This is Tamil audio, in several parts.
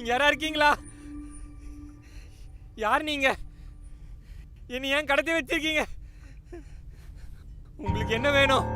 யாரா இருக்கீங்களா? யார் நீங்க? என்னை ஏன் கடத்தி வச்சிருக்கீங்க? உங்களுக்கு என்ன வேணும்?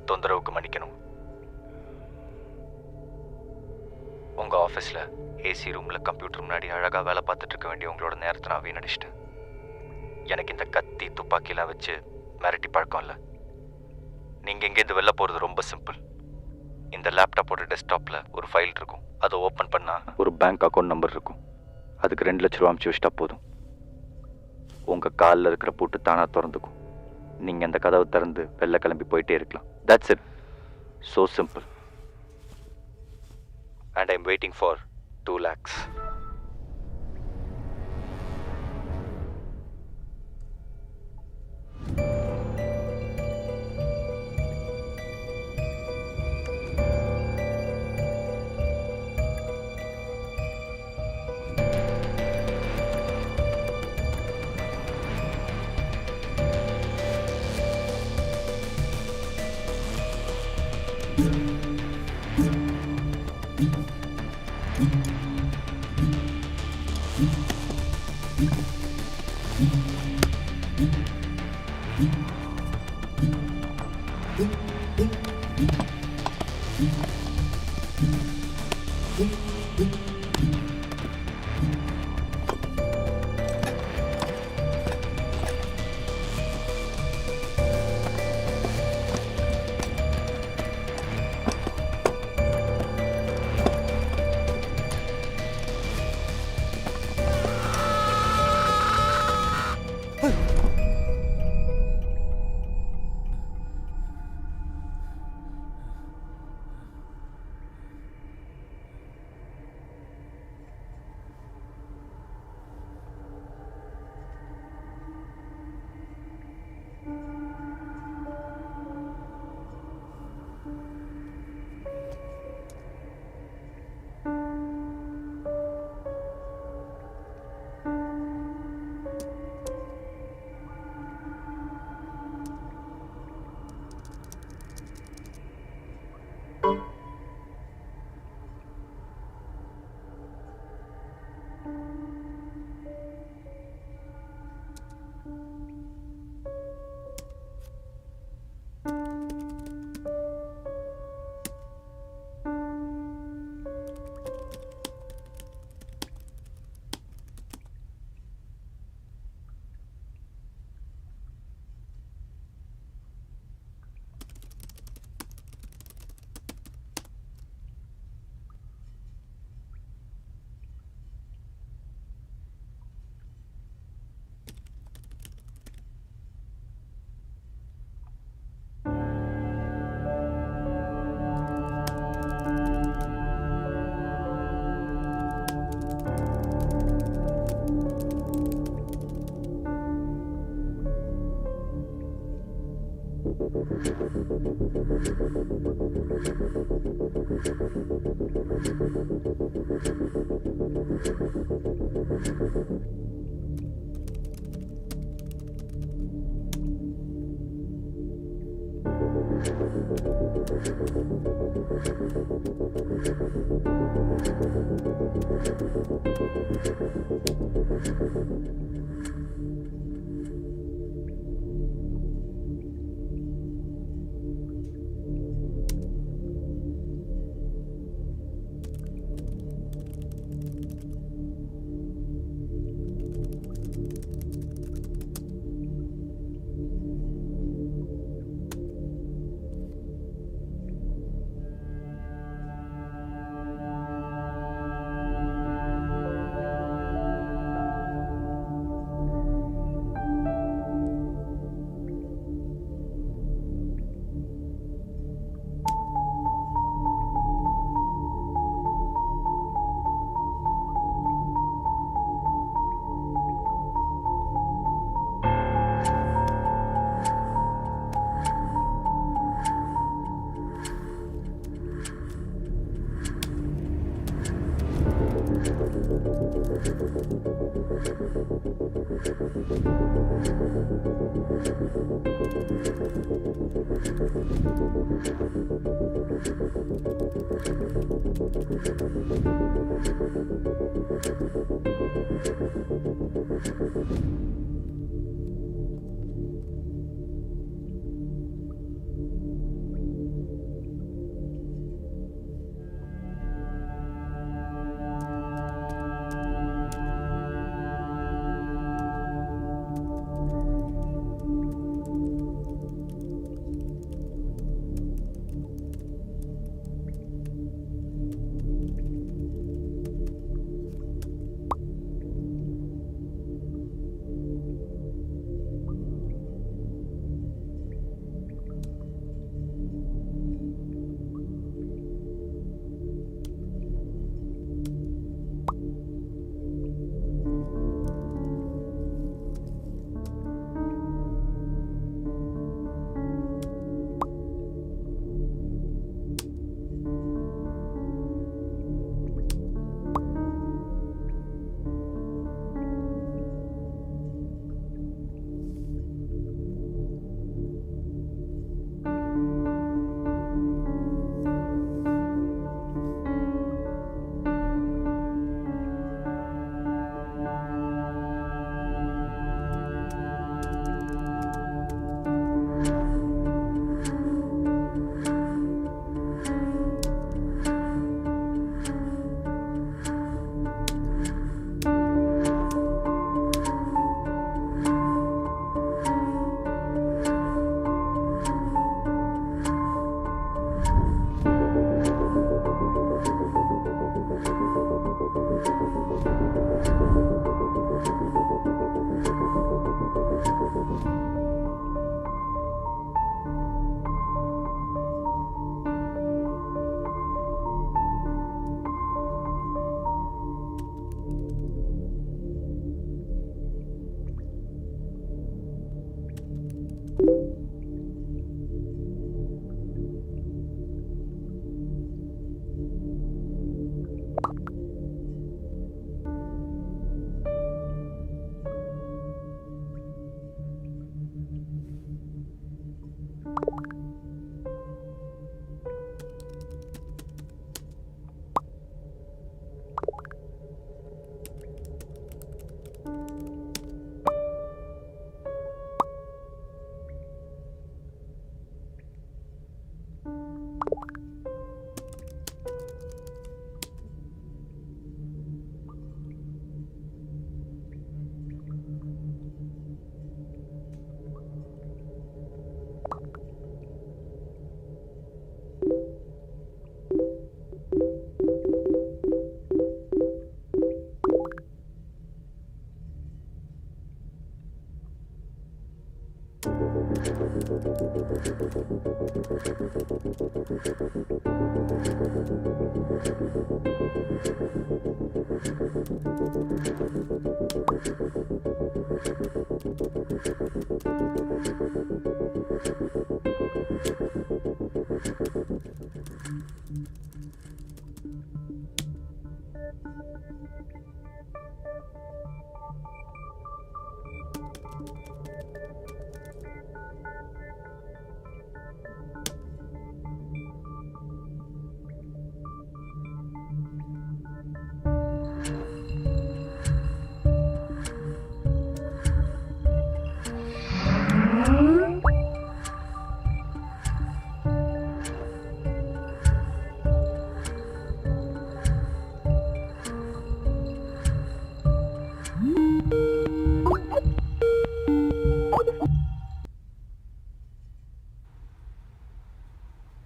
தொந்தரவுக்கு மன்னிக்கணும். உங்க ஆஃபீஸில் ஏசி ரூமில் கம்ப்யூட்டர் முன்னாடி அழகாக வேலை பார்த்துட்டு இருக்க வேண்டிய உங்களோட நேரத்தை நான் வீணடிச்சிட்டேன். எனக்கு இந்த கத்தி துப்பாக்கிலாம் வச்சு மிரட்டி பழக்கம் இல்லை. நீங்கள் எங்கேருந்து வெளில போகிறது ரொம்ப சிம்பிள். இந்த லேப்டாப்போட டெஸ்க்டாப்பில் ஒரு ஃபைல் இருக்கும். அதை ஓப்பன் பண்ணால் ஒரு பேங்க் அக்கௌண்ட் நம்பர் இருக்கும். அதுக்கு 2 லட்ச ரூபா அமுச்சு வச்சிட்டா போதும். உங்கள் காலில் இருக்கிற பூட்டு தானாக திறந்துக்கும். நீங்கள் அந்த கதவை திறந்து வெளில கிளம்பி போயிட்டே இருக்கலாம். That's it. So simple. And I'm waiting for 2 lakhs.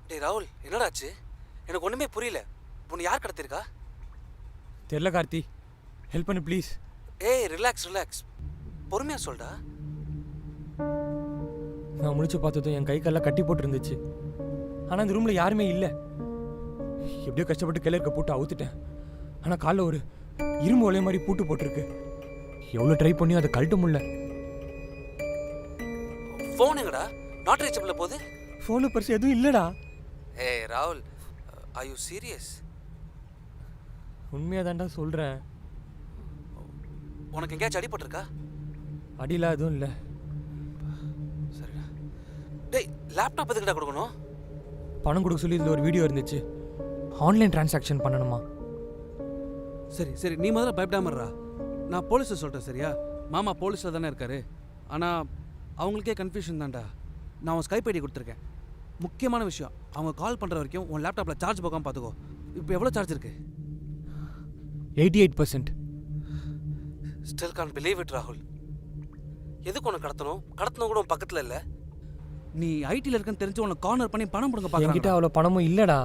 டேய் ராகுல், என்னடாச்சு? எனக்கு ஒன்றுமே புரியல. உன்னை யார் கடத்திருக்கா? தெரில கார்த்தி, ஹெல்ப் பண்ணு ப்ளீஸ். ஏய் ரிலாக்ஸ், பொறுமையாக சொல்டா. நான் முழிச்சு பார்த்ததும் என் கை காலெல்லாம் கட்டி போட்டுருந்துச்சு. ஆனால் இந்த ரூமில் யாருமே இல்லை. எப்படியோ கஷ்டப்பட்டு கிளர்க்க போட்டு அவுத்துட்டேன். ஆனால் காலில் ஒரு இரும்பு ஒலைய மாதிரி பூட்டு போட்டிருக்கு. எவ்வளோ ட்ரை பண்ணியும் அதை கழட்ட முடியல. ஃபோன் எங்கடா? நாட் ரீச்சபிள் போகுது. ஃபோனு பர்ஸ் எதுவும் இல்லைடா. ஏய் ராகுல், ஆர் யூ சீரியஸ்? உண்மையாக தான்டா சொல்கிறேன். உனக்கு எங்கேயாச்சும் அடிபட்டிருக்கா? அடிலாம் எதுவும் இல்லை. சரிடா. டேய் லேப்டாப் எதுக்குடா கொடுக்கணும்? பணம் கொடுக்க சொல்லி இதில் ஒரு வீடியோ இருந்துச்சு. ஆன்லைன் டிரான்சாக்ஷன் பண்ணணுமா? சரி நீ முதல்ல பயப்படாமறா. நான் போலீஸை சொல்கிறேன் சரியா? மாமா போலீஸில் தானே இருக்காரு. ஆனால் அவங்களுக்கே கன்ஃபியூஷன் தான்டா. நான் உன் ஸ்கைப் ஐடி கொடுத்துருக்கேன். முக்கியமான விஷயம், அவங்க கால் பண்ணுற வரைக்கும் உன் லேப்டாப்பில் சார்ஜ் போகாமல் பார்த்துக்கோ. இப்போ எவ்வளோ சார்ஜ் இருக்கு? 88%. ஸ்டில் கான் பிலீவ் இட் ராகுல். எதுக்கு உனக்கு கடத்தணும் கூட உன் பக்கத்தில் இல்லை. நீ ஐடியில் இருக்குன்னு தெரிஞ்சு உன்னை கார்னர் பண்ணி பணம் கொடுங்க பார்க்க. என்கிட்ட அவ்வளோ பணமும் இல்லைடா.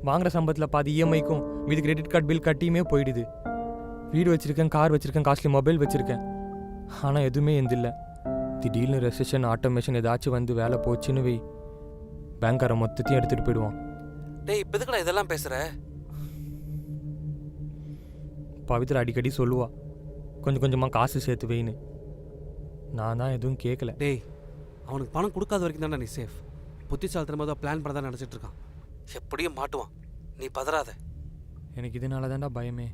வாங்குற சம்பளத்தில் பாதி இஎம்ஐக்கும் மீது கிரெடிட் கார்டு பில் கட்டியுமே போயிடுது. வீடு வச்சுருக்கேன், கார் வச்சுருக்கேன், காஸ்ட்லி மொபைல் வச்சுருக்கேன். ஆனால் எதுவுமே எந்தில்லை. திடீர்னு ரெசிஷன், ஆட்டோமேஷன் ஏதாச்சும் வந்து வேலை போச்சுன்னு வை, பேங்க்கார மொத்தத்தையும் எடுத்துகிட்டு போயிடுவான். டேய் இப்போ எதுக்குடா இதெல்லாம் பேசுகிற? பவித்ரா அடிக்கடி சொல்லுவா, கொஞ்சம் கொஞ்சமாக காசு சேர்த்து வைன்னு. நான் தான் எதுவும் கேட்கல. டேய் அவனுக்கு பணம் கொடுக்காத வரைக்கும் தானே நீ சேஃப். புத்திசாலித்தனமாக தான் பிளான் பண்ண தான் நினச்சிட்டு இருக்கான். எப்படியும் மாட்டுவான். நீ பதறாத. எனக்கு இதனால தான்டா பயமே.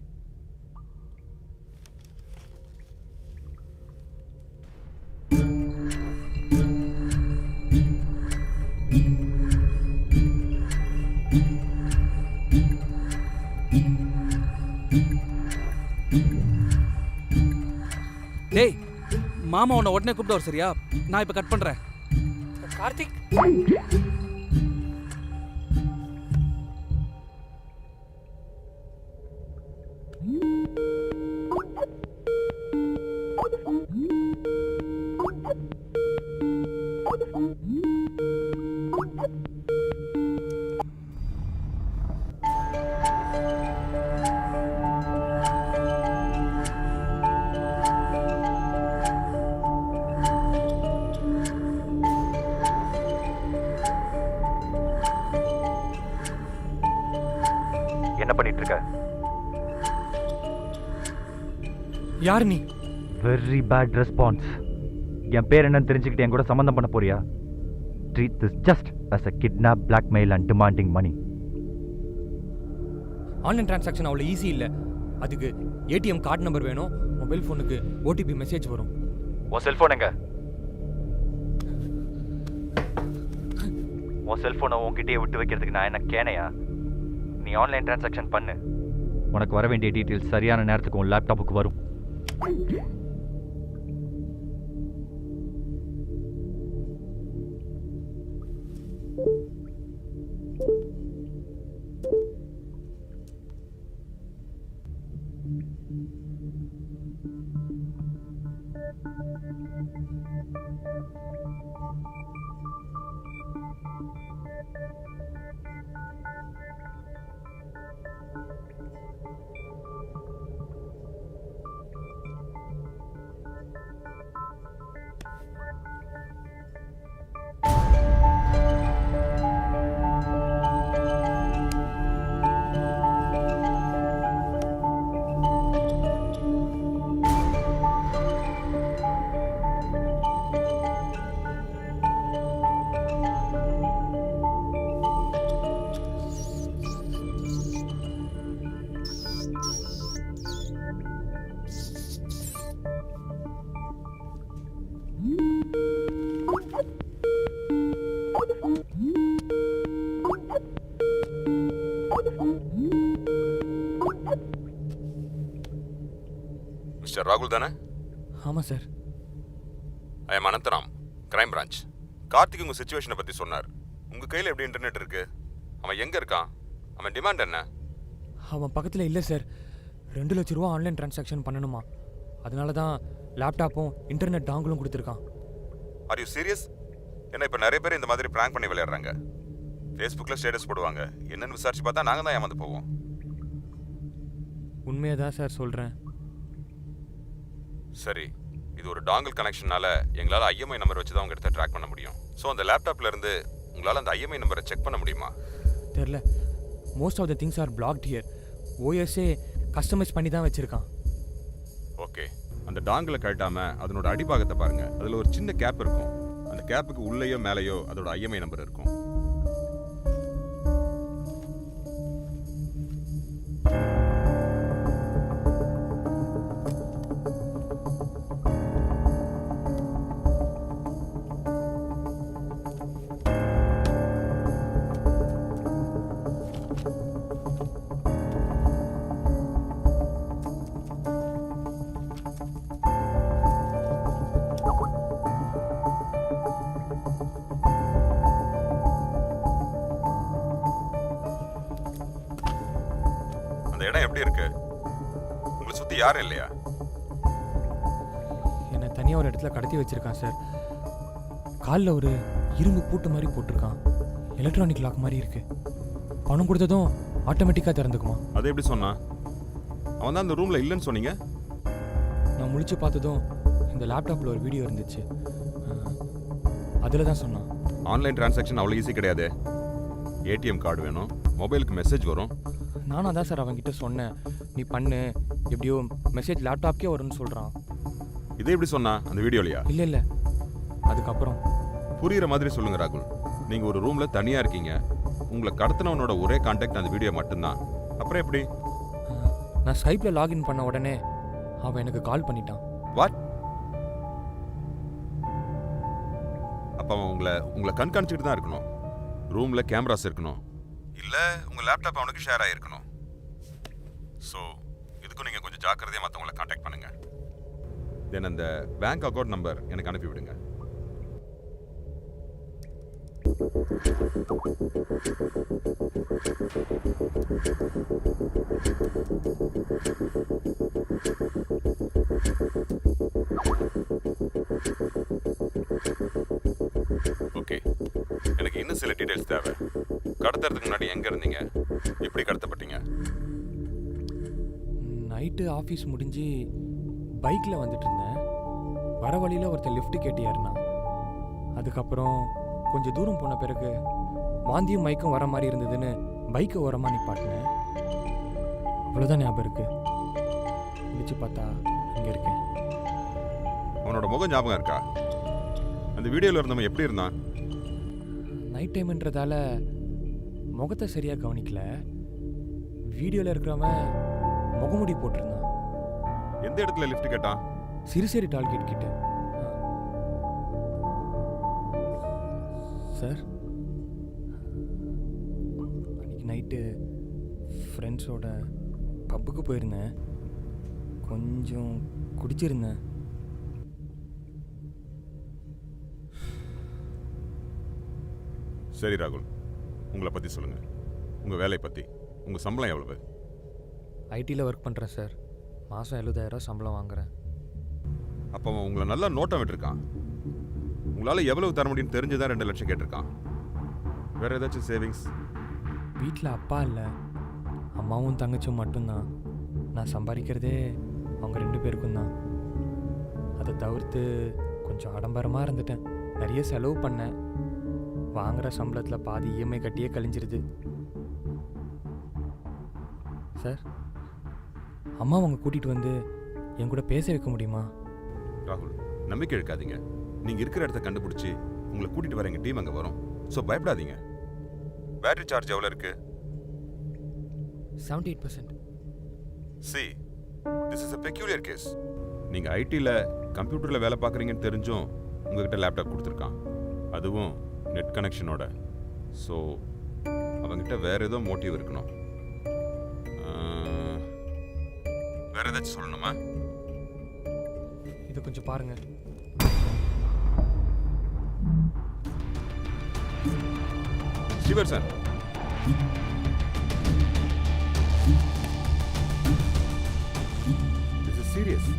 டேய் மாமா உன்னை உடனே கூப்பிட்டு சரியா? நான் இப்போ கட் பண்ணுறேன். கார்த்திக், என்ன பண்ணிட்டு இருக்க? யார் நீ? Very bad response. என் பேர் என்னன்னு தெரிஞ்சுக்கிட்டு என் கூட சம்மந்தம் பண்ண போறியா? Treat this just as a kidnap, blackmail and demanding money. Online transaction அவ்வளோ ஈஸி இல்லை. அதுக்கு ஏடிஎம் கார்டு நம்பர் வேணும், மொபைல் ஃபோனுக்கு ஓடிபி மெசேஜ் வரும். உன் செல்ஃபோன் எங்க? உன் செல்ஃபோனை உன்கிட்டயே விட்டு வைக்கிறதுக்கு நான் என்ன கேனையா? நீ ஆன்லைன் டிரான்சாக்ஷன் பண்ணு. உனக்கு வர வேண்டிய டீட்டெயில்ஸ் சரியான நேரத்துக்கு உன் லேப்டாப்புக்கு வரும். மிஸ்டர் ராகுல் தானே? ஆமாம் sir. I am Anantharam, crime branch. Karthik உங்கள் சுச்சுவேஷனை பற்றி சொன்னார். உங்கள் கையில் எப்படி இன்டர்நெட் இருக்கு? அவன் எங்கே இருக்கான்? அவன் டிமாண்ட் என்ன? அவன் பக்கத்தில் இல்லை சார். 2 லட்ச ரூபா ஆன்லைன் டிரான்சாக்ஷன் பண்ணணுமா. அதனால தான் லேப்டாப்பும் இன்டர்நெட் டாங்கிலும் கொடுத்துருக்கான். Are you serious? ஏன்னா இப்போ நிறைய பேர் இந்த மாதிரி ப்ராங்க் பண்ணி விளையாடுறாங்க. ஃபேஸ்புக்கில் ஸ்டேட்டஸ் போடுவாங்க. என்னன்னு விசாரிச்சு பார்த்தா நாங்கள் தான் ஏமாந்து போவோம். உண்மையை தான் சார் சொல்கிறேன். சரி, இது ஒரு டாங்கிள் கனெக்ஷனால எங்களால் ஐஎம்ஐ நம்பர் வச்சு தான் உங்கள் இடத்த ட்ராக் பண்ண முடியும். ஸோ அந்த லேப்டாப்ல இருந்து உங்களால் அந்த ஐஎம்ஐ நம்பரை செக் பண்ண முடியுமா? தெரில. Most of the things are blocked here. ஓஎஸ்ஏ கஸ்டமைஸ் பண்ணி தான் வச்சுருக்கான். ஓகே, அந்த டாங்கில் கழட்டாம அதனோட அடிபாகத்தை பாருங்க. அதில் ஒரு சின்ன கேப் இருக்கும். அந்த கேப்புக்கு உள்ளேயோ மேலேயோ அதோட ஐஎம்ஐ நம்பர் இருக்கும். அந்த இடம் எப்படி இருக்கு? உங்களை சுத்தி யாரும் இல்லையா? என்னை தனியாக ஒரு இடத்துல கடத்தி வச்சுருக்கான் சார். காலில் ஒரு இரும்பு பூட்டு மாதிரி போட்டிருக்கான். எலக்ட்ரானிக் லாக் மாதிரி இருக்கு. பணம் கொடுத்ததும் ஆட்டோமேட்டிக்காக திறந்துக்குமா. அது எப்படி சொன்னா? அவன் தான் அந்த ரூம்ல இல்லைன்னு சொன்னீங்க. நான் முழிச்சு பார்த்ததும் இந்த லேப்டாப்பில் ஒரு வீடியோ இருந்துச்சு. அதில் தான் சொன்னான். ஆன்லைன் டிரான்சாக்ஷன் அவ்வளோ ஈஸி கிடையாது. ஏடிஎம் கார்டு வேணும், மொபைலுக்கு மெசேஜ் வரும். நானும் அதான் சார் அவன்கிட்ட சொன்னேன். நீ பண்ணு, எப்படியோ மெசேஜ் லேப்டாப்க்கே வரும்னு சொல்கிறான். இதே எப்படி சொன்னா அந்த வீடியோலையா? இல்லை இல்லை, அதுக்கப்புறம் புரியுற மாதிரி சொல்லுங்க ராகுல். நீங்க ஒரு ரூம்ல தனியா இருக்கீங்க. உங்களை கடத்தினவனோட ஒரே கான்டாக்ட் அந்த வீடியோ மட்டும்தான். அப்புறம் எப்படி? நான் ஸ்கைப்பில் லாகின் பண்ண உடனே அவன் எனக்கு கால் பண்ணிட்டான். வாட்? அப்ப அவன் உங்களை கண்காணிச்சுட்டு தான் இருக்கணும். ரூம்ல கேமராஸ் இருக்கணும், இல்ல உங்க லேப்டாப் அவனுக்கு ஷேர் ஆகிருக்கணும். ஸோ இதுக்கும் நீங்க கொஞ்சம் ஜாக்கிரதையா மற்றவங்களை கான்டாக்ட் பண்ணுங்க. தென் அந்த பேங்க் அக்கௌண்ட் நம்பர் எனக்கு அனுப்பி விடுங்க. ஓகே, எனக்கு இன்னும் சில டீடைல்ஸ் தேவை. கடத்துறதுக்கு முன்னாடி எங்க இருந்தீங்க? எப்படி கடத்தப்பட்டீங்க? நைட்டு ஆஃபீஸ் முடிஞ்சு பைக்கில் வந்துட்டு இருந்தேன். வர வழியில் ஒருத்தர் லிஃப்ட் கேட்டு ஏறினான். அதுக்கப்புறம் கொஞ்சம் தூரம் போன பிறகு வாந்தியும் மயக்கம் வர மாதிரி இருந்ததுன்னு பைக்கை ஓரமாக நிப்பாட்டினேன். அவ்வளோதான் ஞாபகம் இருக்கு. முடிச்சு பார்த்தா இங்கே இருக்கேன். அவனோட முகம் ஞாபகம் இருக்கா? அந்த வீடியோவில் இருந்தவன் எப்படி இருந்தான்? நைட் டைம்ன்றதால முகத்தை சரியாக கவனிக்கல. வீடியோவில் இருக்கிறவன் முகமுடி போட்டிருந்தான். எந்த இடத்துல லிஃப்ட் கேட்டான்? சிறுசேரி டால்கேட் கிட்ட. சார், அன்றைக்கி நைட்டு ஃப்ரெண்ட்ஸோட பப்புக்கு போயிருந்தேன். கொஞ்சம் குடிச்சிருந்தேன். சரி ராகுல், உங்களை பற்றி சொல்லுங்கள். உங்கள் வேலையை பற்றி. உங்கள் சம்பளம் எவ்வளவு? ஐடியில் ஒர்க் பண்ணுறேன் சார். மாதம் 70,000 சம்பளம் வாங்குகிறேன். அப்போ அவன் உங்களை நல்லா நோட்டம் விட்டுருக்கான். உங்களால் எவ்வளவு தர முடியும்னு தெரிஞ்சுதான் 2 லட்சம் கேட்டிருக்கான். வேறு ஏதாச்சும் சேவிங்ஸ்? வீட்டில் அப்பா இல்லை, அம்மாவும் தங்கச்சும் மட்டும்தான். நான் சம்பாதிக்கிறதே அவங்க 2 பேருக்கும் தான். அதை தவிர்த்து கொஞ்சம் ஆடம்பரமாக இருந்துட்டேன். நிறைய செலவு பண்ணேன். வாங்குகிற சம்பளத்தில் பாதி இஎம்ஐ கட்டியே கழிஞ்சிருது. சார், அம்மா அவங்க கூட்டிகிட்டு வந்து என் கூட பேச வைக்க முடியுமா? ராகுல், நம்பிக்கை எடுக்காதீங்க. நீங்கள் இருக்கிற இடத்த கண்டுபிடிச்சி உங்களை கூட்டிகிட்டு வர எங்கள் டீம் அங்கே வரும். ஸோ பயப்படாதீங்க. பேட்டரி சார்ஜ் எவ்வளோ இருக்கு? 78%. See, this is a peculiar case. நீங்கள் ஐடியில் கம்ப்யூட்டரில் வேலை பார்க்குறீங்கன்னு தெரிஞ்சும் உங்ககிட்ட லேப்டாப் கொடுத்துருக்கான். அதுவும் நெட் கனெக்ஷனோட. ஸோ அவங்ககிட்ட வேறு ஏதோ மோட்டிவ் இருக்கணும். வேறு ஏதாச்சும் சொல்லணுமா? இதை கொஞ்சம் பாருங்க. சிவர் சார், திஸ் இஸ் சீரியஸ்.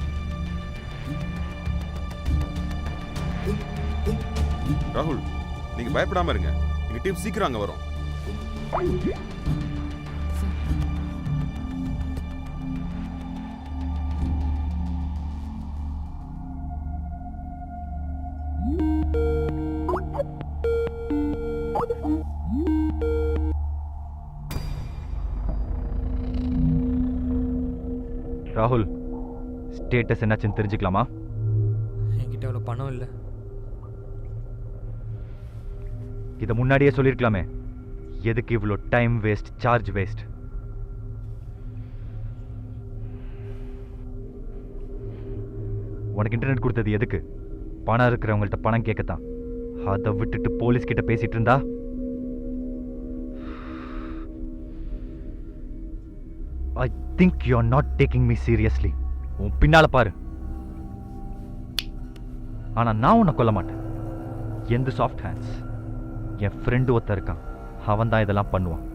ராகுல், நீங்க பயப்படாம இருங்க. எங்க டீம் சீக்கிரம் அங்க வரும். ராகுல், ஸ்டேட்டஸ் என்னாச்சுன்னு தெரிஞ்சுக்கலாமா? என்கிட்ட அவ்வளோ பணம் இல்லை. இதை முன்னாடியே சொல்லியிருக்கலாமே. எதுக்கு இவ்வளோ டைம் வேஸ்ட், சார்ஜ் வேஸ்ட்? உனக்கு இன்டர்நெட் கொடுத்தது எதுக்கு? பணம் இருக்கிறவங்கள்ட்ட பணம் கேட்கத்தான். அதை விட்டுட்டு போலீஸ் கிட்ட பேசிட்டு இருந்தா I think you are not taking me seriously. உன் பின்னால பாரு. ஆனா நான் உன்னை கொல்ல மாட்டேன். எந்த சாஃப்ட் ஹேண்ட்ஸ். என் ஃப்ரெண்டு ஒருத்தன் இருக்கான், அவன் தான் இதெல்லாம் பண்ணுவான்.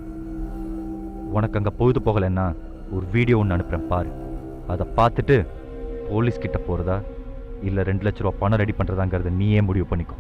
உனக்கு அங்கே பொழுது போகலைன்னா ஒரு வீடியோ ஒன்று அனுப்புகிறேன் பாரு. அதை பார்த்துட்டு போலீஸ் கிட்ட போகிறதா இல்லை 2 லட்ச ரூபா பணம் ரெடி பண்ணுறதாங்கிறத நீயே முடிவு பண்ணிக்கோ.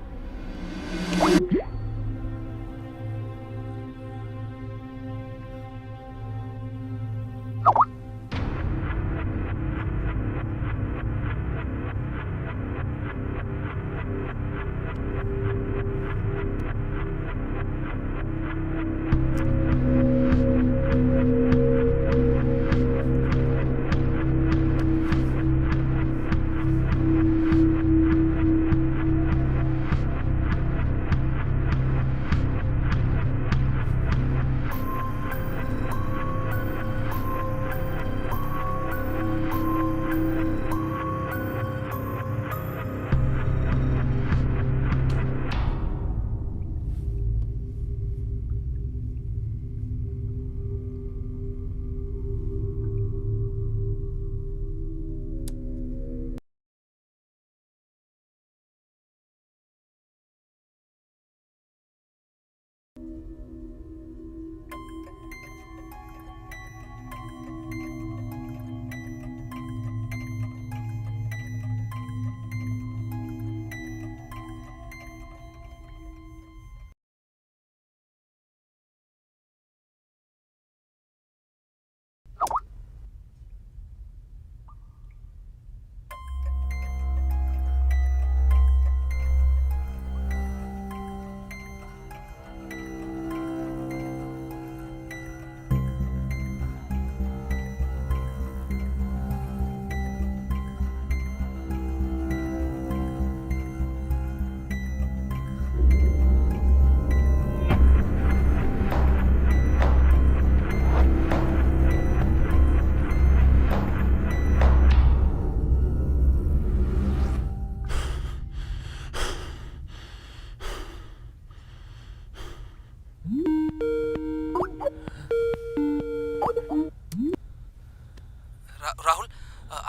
ராகுல்,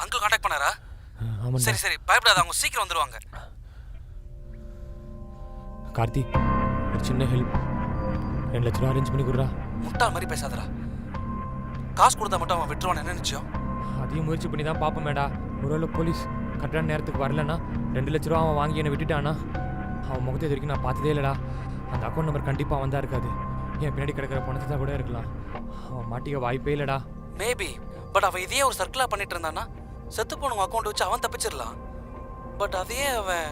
அங்கிள் காண்டாக்ட் பண்ணாரா? ஆமாம். சரி சரி, பயப்படாத, அவங்க சீக்கிரம் வந்துருவாங்க. கார்த்தி, ஒரு சின்ன ஹெல்ப். 2 லட்ச ரூபா அரேஞ்ச் பண்ணி கொடுறா. முட்டாள் மாதிரி பேசாதடா. காசு கொடுத்தா மட்டும் அவன் விட்டுருவான் என்ன நிச்சயம்? அதையும் முயற்சி பண்ணி தான் பார்ப்போமேடா. ஒருவேளை போலீஸ் கரெக்டான நேரத்துக்கு வரலன்னா 2 லட்ச ரூபா அவன் வாங்கி என்னை விட்டுட்டானா? அவன் முகத்தை இது வரைக்கும் நான் பார்த்ததே இல்லைடா. அந்த அக்கௌண்ட் நம்பர் கண்டிப்பாக அவன் தான் இருக்காது. என் பின்னாடி கிடக்கிற பணத்தை தான் கூட இருக்கலாம். அவன் மாட்டிக்க வாய்ப்பே இல்லைடா. மேபி. பட் அவன் இதையே ஒரு சர்க்கிளாக பண்ணிட்டு இருந்தானா செத்து போனவங்க அக்கௌண்ட் வச்சு அவன் தப்பிச்சிடலாம். பட் அதையே அவன்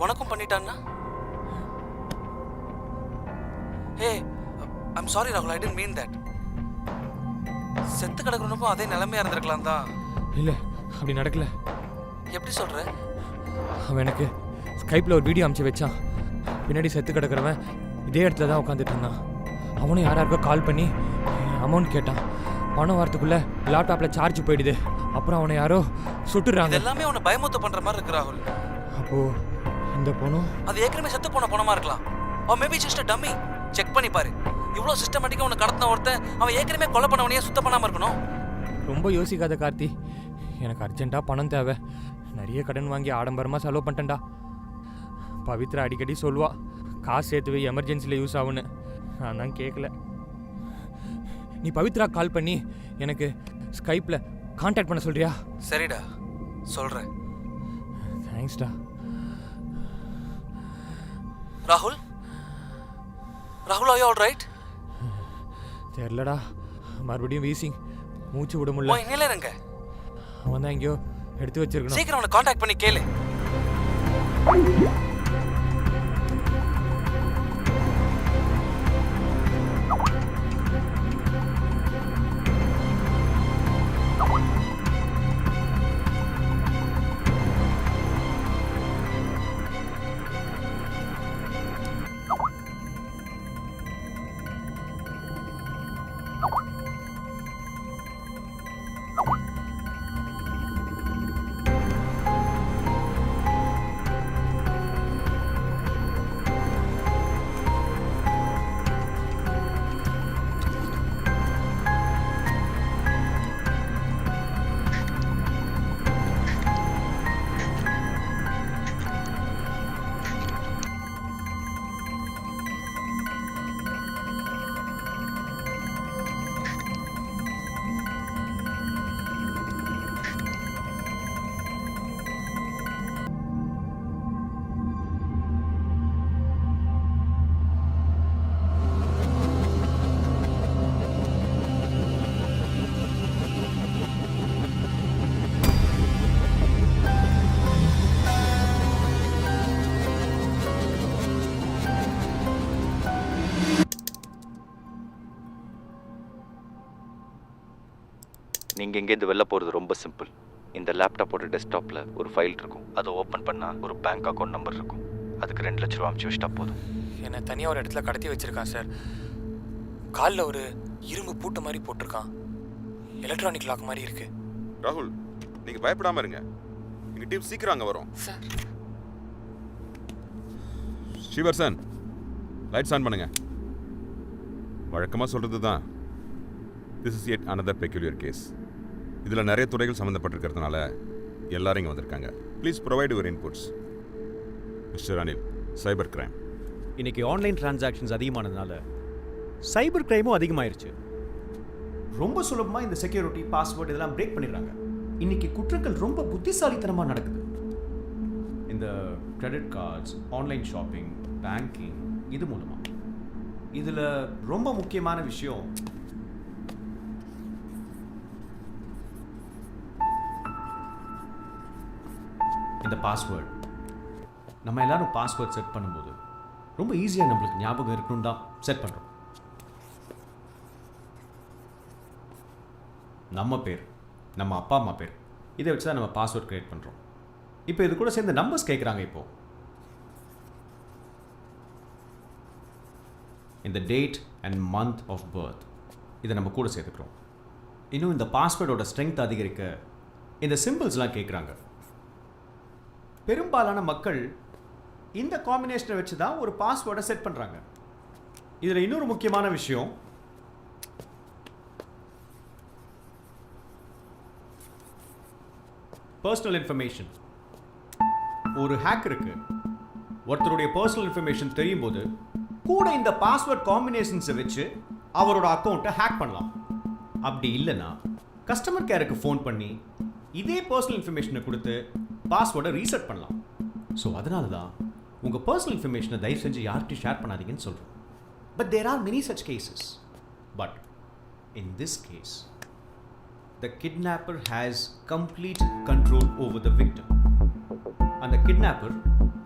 உனக்கும் பண்ணிட்டான்னா? ஹே, ஐம் சாரி ராகுல், ஐ டென்ட் மீன் தட். செத்து கிடக்கிறனுக்கும் அதே நிலைமையா இருந்திருக்கலாம் தான். இல்லை, அப்படி நடக்கல. எப்படி சொல்ற? அவன் எனக்கு ஸ்கைப்பில் ஒரு வீடியோ அனுப்பிச்சு வச்சான். பின்னாடி செத்து கிடக்கிறவன் இதே இடத்துல தான் உட்காந்துட்டு இருந்தான். அவனும் யாராருக்கோ கால் பண்ணி அமௌண்ட் கேட்டான். பணம் வரத்துக்குள்ளே லேப்டாப்பில் சார்ஜ் போயிடுது. அப்புறம் அவனை யாரோ சுட்டுறாங்க. இது எல்லாமே அவனை பயமுத்த பண்ற மாதிரி இருக்கு ராகுல். அப்போது இந்த பணம் அது ஏற்கனவே செத்து போன பணமா இருக்கலாம். அவன் மேபி ஜஸ்ட் டம்மி. செக் பண்ணி பாரு. இவ்வளோ சிஸ்டமேட்டிக்காக உன்னை கடத்தின ஒருத்தன் அவன் ஏற்கனவே கொலை பண்ணவனையே சுத்தம் பண்ணாமல் இருக்கணும். ரொம்ப யோசிக்காத கார்த்தி. எனக்கு அர்ஜென்ட்டாக பணம் தேவை. நிறைய கடன் வாங்கி ஆடம்பரமாக செலவு பண்ணிட்டேன்டா. பவித்ரா அடிக்கடி சொல்லுவா காசு சேர்த்து வை எமர்ஜென்சியில் யூஸ் ஆகுன்னு. நான் தான் கேட்கல. நீ பவித்ரா கால் பண்ணி எனக்கு ஸ்கைப்பில் கான்டாக்ட் பண்ண சொல்றியா? சரிடா, சொல்கிறேன். தேங்க்ஸ்டா. ராகுல், ராகுல், ஆர் யூ ஆல் ரைட்? தெரிலடா, மறுபடியும் வீசிங், மூச்சு விட முடியல. இன்னில இருங்க, அவன் தான் எங்கேயோ எடுத்து வச்சிருக்கணும். சீக்கிரம் அவனை கான்டாக்ட் பண்ணி கேளு. நீங்கள் இங்கேருந்து வெளில போகிறது ரொம்ப சிம்பிள். இந்த லேப்டாப்போட டெஸ்க்டாப்பில் ஒரு ஃபைல் இருக்கும். அதை ஓப்பன் பண்ணால் ஒரு பேங்க் அக்கௌண்ட் நம்பர் இருக்கும். அதுக்கு 2 லட்ச ரூபா அமுச்சு வச்சிட்டா போதும். என்னை தனியாக ஒரு இடத்துல கடத்தி வச்சிருக்கான் சார். காலில் ஒரு இரும்பு பூட்டு மாதிரி போட்டிருக்கான். எலக்ட்ரானிக் லாக் மாதிரி இருக்கு. ராகுல், நீங்கள் பயப்படாமல் இருங்க. எங்கள் டீம் சீக்கிரம் அங்கே வரும். சார், ஸ்ரீவர்சன், லைட்ஸ் ஆன் பண்ணுங்க. வழக்கமாக சொல்கிறது தான், this is yet another peculiar case. இதில் நிறைய துறைகள் சம்மந்தப்பட்டிருக்கிறதுனால எல்லாரும் இங்கே வந்திருக்காங்க. Please provide your inputs. Mister Anil, cyber crime. இன்னைக்கு ஆன்லைன் டிரான்சாக்ஷன்ஸ் அதிகமானதுனால சைபர் கிரைமும் அதிகமாயிருச்சு. ரொம்ப சுலபமாக இந்த செக்யூரிட்டி பாஸ்வேர்டு இதெல்லாம் பிரேக் பண்ணிடுறாங்க. இன்னைக்கு குற்றங்கள் ரொம்ப புத்திசாலித்தனமாக நடக்குது. இந்த credit cards, online shopping, banking, இது மூலமாக. இதில் ரொம்ப முக்கியமான விஷயம் இந்த பாஸ்வேர்டு. நம்ம எல்லாரும் பாஸ்வேர்ட் செட் பண்ணும்போது ரொம்ப ஈஸியாக நம்மளுக்கு ஞாபகம் இருக்கணும் தான் செட் பண்ணுறோம். நம்ம பேர், நம்ம அப்பா அம்மா பேர், இதை வச்சு தான் நம்ம பாஸ்வேர்ட் க்ரியேட் பண்ணுறோம். இப்போ இது கூட சேர்ந்து நம்பர்ஸ் கேட்குறாங்க. இப்போது இந்த date and month of birth இதை நம்ம கூட சேர்த்துக்கிறோம். இன்னும் இந்த பாஸ்வேர்டோட ஸ்ட்ரென்த் அதிகரிக்க இந்த சிம்பிள்ஸ்லாம் கேட்குறாங்க. பெரும்பாலான மக்கள் இந்த காம்பினேஷனை வச்சு தான் ஒரு பாஸ்வேர்டை செட் பண்ணுறாங்க. இதில் இன்னொரு முக்கியமான விஷயம், பர்சனல் இன்ஃபர்மேஷன். ஒரு ஹேக்கருக்கு ஒருத்தருடைய பர்சனல் இன்ஃபர்மேஷன் தெரியும் போது கூட இந்த பாஸ்வேர்ட் காம்பினேஷன்ஸை வச்சு அவரோட அக்கௌண்ட்டை ஹேக் பண்ணலாம். அப்படி இல்லைன்னா கஸ்டமர் கேருக்கு ஃபோன் பண்ணி இதே பர்சனல் இன்ஃபர்மேஷனை கொடுத்து பாஸ்வேர்டை ரீசெட் பண்ணலாம். ஸோ அதனால தான் உங்கள் பர்சனல் இன்ஃபர்மேஷனை தயவு செஞ்சு யார்கிட்டையும் ஷேர் பண்ணாதீங்கன்னு சொல்கிறோம். But there are many such cases. But in this case the kidnapper has complete control over the victim. அந்த கிட்னாப்பர்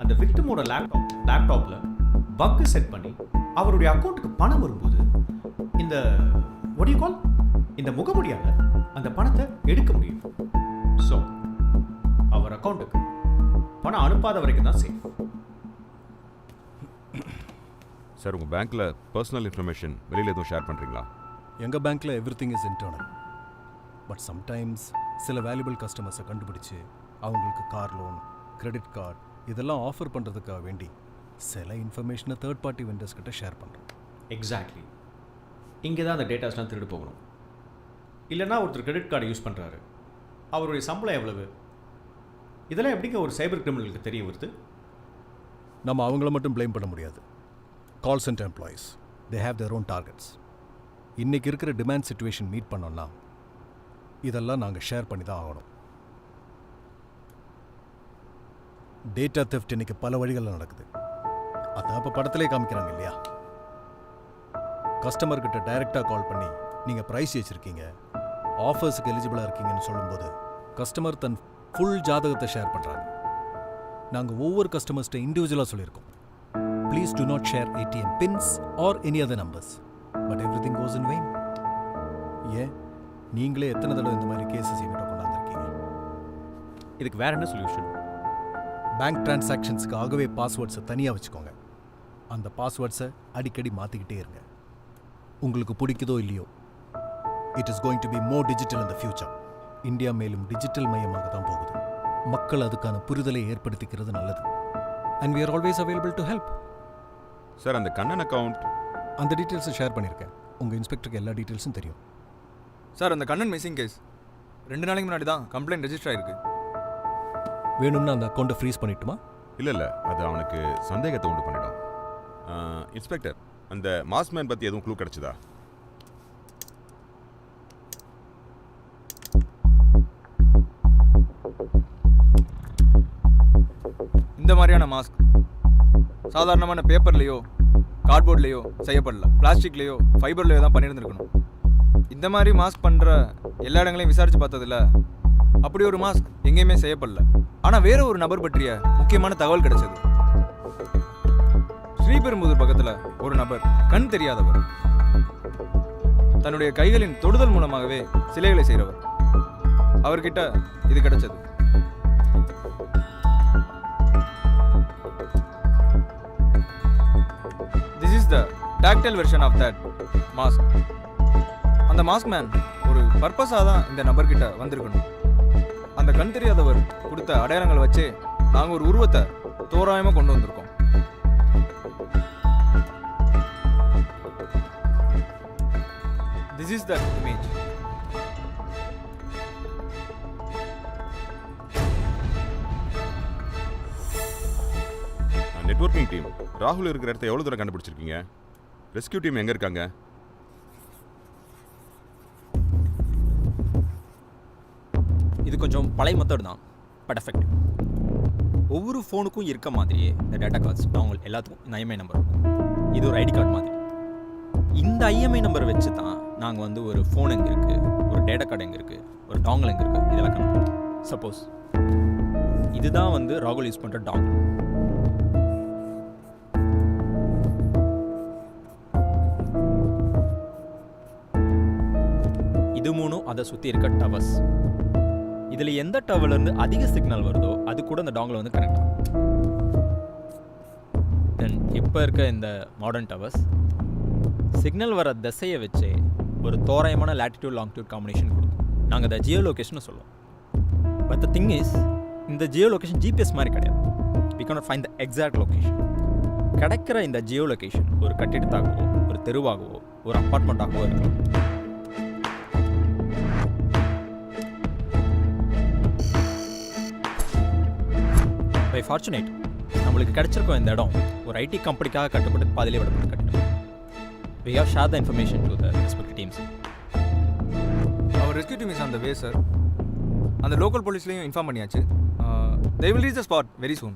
அந்த விக்டிமோட லேப்டாப்ல பக் செட் பண்ணி அவருடைய அக்கௌண்ட்டுக்கு பணம் வரும்போது இந்த what do you call இந்த முகமூடியால அந்த பணத்தை எடுக்க முடியும். ஸோ அவர் அக்கௌண்ட்டுக்கு பணம் அனுப்பாத வரைக்கும் தான் சேஃப். சார், உங்கள் பேங்க்கில் பர்சனல் இன்ஃபர்மேஷன் வெளியில் எதுவும் ஷேர் பண்ணுறீங்களா? எங்கள் பேங்க்கில் everything is internal. But sometimes சில வேல்யூபிள் கஸ்டமர்ஸை கண்டுபிடிச்சு அவங்களுக்கு கார் லோன், கிரெடிட் கார்டு இதெல்லாம் ஆஃபர் பண்ணுறதுக்காக வேண்டி சில இன்ஃபர்மேஷனை தேர்ட் பார்ட்டி வெண்டர்ஸ் கிட்ட ஷேர் பண்ணுறோம். எக்ஸாக்ட்லி. இங்கே தான் அந்த டேட்டாஸ்லாம் திருடு போகணும். இல்லைன்னா ஒருத்தர் கிரெடிட் கார்டு யூஸ் பண்ணுறாரு, அவருடைய சம்பளம் எவ்வளவு, இதெல்லாம் எப்படிங்க ஒரு சைபர் கிரிமினலுக்கு தெரிய வருது? நம்ம அவங்கள மட்டும் ப்ளேம் பண்ண முடியாது. Call centre employees they have their own targets. இன்றைக்கி இருக்கிற டிமாண்ட் சுச்சுவேஷன் மீட் பண்ணோன்னா இதெல்லாம் நாங்கள் ஷேர் பண்ணி தான் ஆகணும். டேட்டா தெஃப்ட் இன்னைக்கு பல வழிகளில் நடக்குது. அதான் இப்போ படத்திலே காமிக்கிறாங்க இல்லையா? கஸ்டமர்கிட்ட டைரெக்டாக கால் பண்ணி நீங்கள் ப்ரைஸ் வச்சுருக்கீங்க, ஆஃபர்ஸுக்கு எலிஜிபிளாக இருக்கீங்கன்னு சொல்லும்போது கஸ்டமர் தன் ஃபுல் ஜாதகத்தை ஷேர் பண்ணுறாங்க. நாங்கள் ஒவ்வொரு கஸ்டமர்ஸ்ட்ட இண்டிவிஜுவலாக சொல்லியிருக்கோம், please to not share ATM pins or any other numbers. But every thing cos in vein. ஏன் நீங்களே எத்தனை தடவை இந்த மாதிரி கேசஸ் எங்கிட்ட கொண்டாந்துருக்கீங்க? இதுக்கு வேற என்ன சொல்யூஷன்? பேங்க் டிரான்சாக்ஷன்ஸுக்கு ஆகவே பாஸ்வேர்ட்ஸை தனியாக வச்சுக்கோங்க. அந்த பாஸ்வேர்ட்ஸை அடிக்கடி மாற்றிக்கிட்டே இருங்க. உங்களுக்கு பிடிக்குதோ இல்லையோ, it is going to be more digital in the future. India மேலும் டிஜிட்டல் மயமாக தான் போகுது. மக்கள் அதுக்கான புரிதலை ஏற்படுத்திக்கிறது நல்லது. And we are always available to help. Sir அந்த கண்ணன் அக்கவுண்ட் அந்த டீட்டெயில்ஸை ஷேர் பண்ணியிருக்கேன். உங்கள் இன்ஸ்பெக்டருக்கு எல்லா டீட்டெயில்ஸும் தெரியும். சார் அந்த கண்ணன் மிஸ்ஸிங் கேஸ் 2 நாளைக்கு முன்னாடி தான் கம்ப்ளைண்ட் ரெஜிஸ்டர் ஆயிருக்கு. வேணும்னா அந்த அக்கௌண்ட்டை ஃப்ரீஸ் பண்ணிட்டுமா? இல்லை அது அவனுக்கு சந்தேகத்தை உண்டு பண்ணிடும். இன்ஸ்பெக்டர், அந்த மாஸ்மேன் பற்றி எதுவும் க்ளூ கிடச்சிதா? இந்த மாதிரியான மாஸ்க் சாதாரணமான பேப்பர்லேயோ கார்ட்போர்ட்லேயோ செய்யப்படல, பிளாஸ்டிக்லேயோ ஃபைபர்லேயோ தான் பண்ணியிருந்துருக்கணும். இந்த மாதிரி மாஸ்க் பண்ணுற எல்லா இடங்களையும் விசாரித்து பார்த்ததில்ல, அப்படி ஒரு மாஸ்க் எங்கேயுமே செய்யப்படல. ஆனால் வேற ஒரு நபர் பற்றிய முக்கியமான தகவல் கிடைச்சது. ஸ்ரீபெரும்புதூர் பக்கத்தில் ஒரு நபர், கண் தெரியாதவர், தன்னுடைய கைகளின் தொடுதல் மூலமாகவே சிலைகளை செய்கிறவர். அவர்கிட்ட இது கிடைச்சது. This is the tactile version of that mask. அந்த மாஸ்க் மேன் ஒரு பர்பஸாக தான் இந்த நபர்கிட்ட வந்திருக்கணும். அந்த கண் தெரியாதவர் கொடுத்த அடையாளங்களை வச்சு நாங்கள் ஒரு உருவத்தை தோராயமாக கொண்டு வந்திருக்கோம். This is the image. Networking team ராகுல் இருக்கிற இடத்த எவ்வளோ தூரம் கண்டுபிடிச்சிருக்கீங்க? ரெஸ்கியூ டீம் எங்கே இருக்காங்க? இது கொஞ்சம் பழைய மெத்தட் தான், பட் எஃபெக்டிவ். ஒவ்வொரு ஃபோனுக்கும் இருக்க மாதிரியே இந்த டேட்டா கார்ட்ஸ் அவங்க எல்லாத்துக்கும் இந்த ஐஎம்ஐ நம்பர் இருக்கும். இது ஒரு ஐடி கார்டு மாதிரி. இந்த ஐஎம்ஐ நம்பரை வச்சு தான் நாங்கள் வந்து ஒரு ஃபோன் எங்கே இருக்குது, ஒரு டேட்டா கார்டு எங்கே இருக்குது, ஒரு டாங்கல் எங்கே இருக்குது, இதெல்லாம் கணக்கு. சப்போஸ் இதுதான் வந்து ராகுல் யூஸ் பண்ணுற டாங்கல். இது மூணும் அதை சுற்றி இருக்க டவர்ஸ். இதில் எந்த டவர்லேருந்து அதிக சிக்னல் வருதோ அது கூட இந்த டாங்கில் வந்து கனெக்ட் ஆகும். தென் இப்போ இருக்க இந்த மாடர்ன் டவர்ஸ் சிக்னல் வர திசையை வச்சு ஒரு தோராயமான லேட்டிடியூட் லாங்கிடியூட் காம்பினேஷன் கொடுக்கும். நாங்கள் அதை ஜியோ லொக்கேஷன் சொல்லுவோம். பட் த திங் இஸ், இந்த ஜியோ லொக்கேஷன் ஜிபிஎஸ் மாதிரி கிடையாது. We cannot find the exact location. கிடைக்கிற இந்த ஜியோ லொக்கேஷன் ஒரு கட்டிடத்தாகவோ, ஒரு தெருவாகவோ, ஒரு அப்பார்ட்மெண்ட்டாகவோ இருக்கலாம். பை ஃபார்ச்சுனேட் நம்மளுக்கு கிடைச்சிருக்கோம் இந்த இடம் ஒரு ஐடி கம்பெனிக்காக கட்டப்பட்டு பாதிலே விடப்பட்ட கட்டிடம். We have shared the information to the respective teams. Our rescue team is on the way, sir. அந்த லோக்கல் போலீஸ்லையும் இன்ஃபார்ம் பண்ணியாச்சு. They will reach the spot very soon.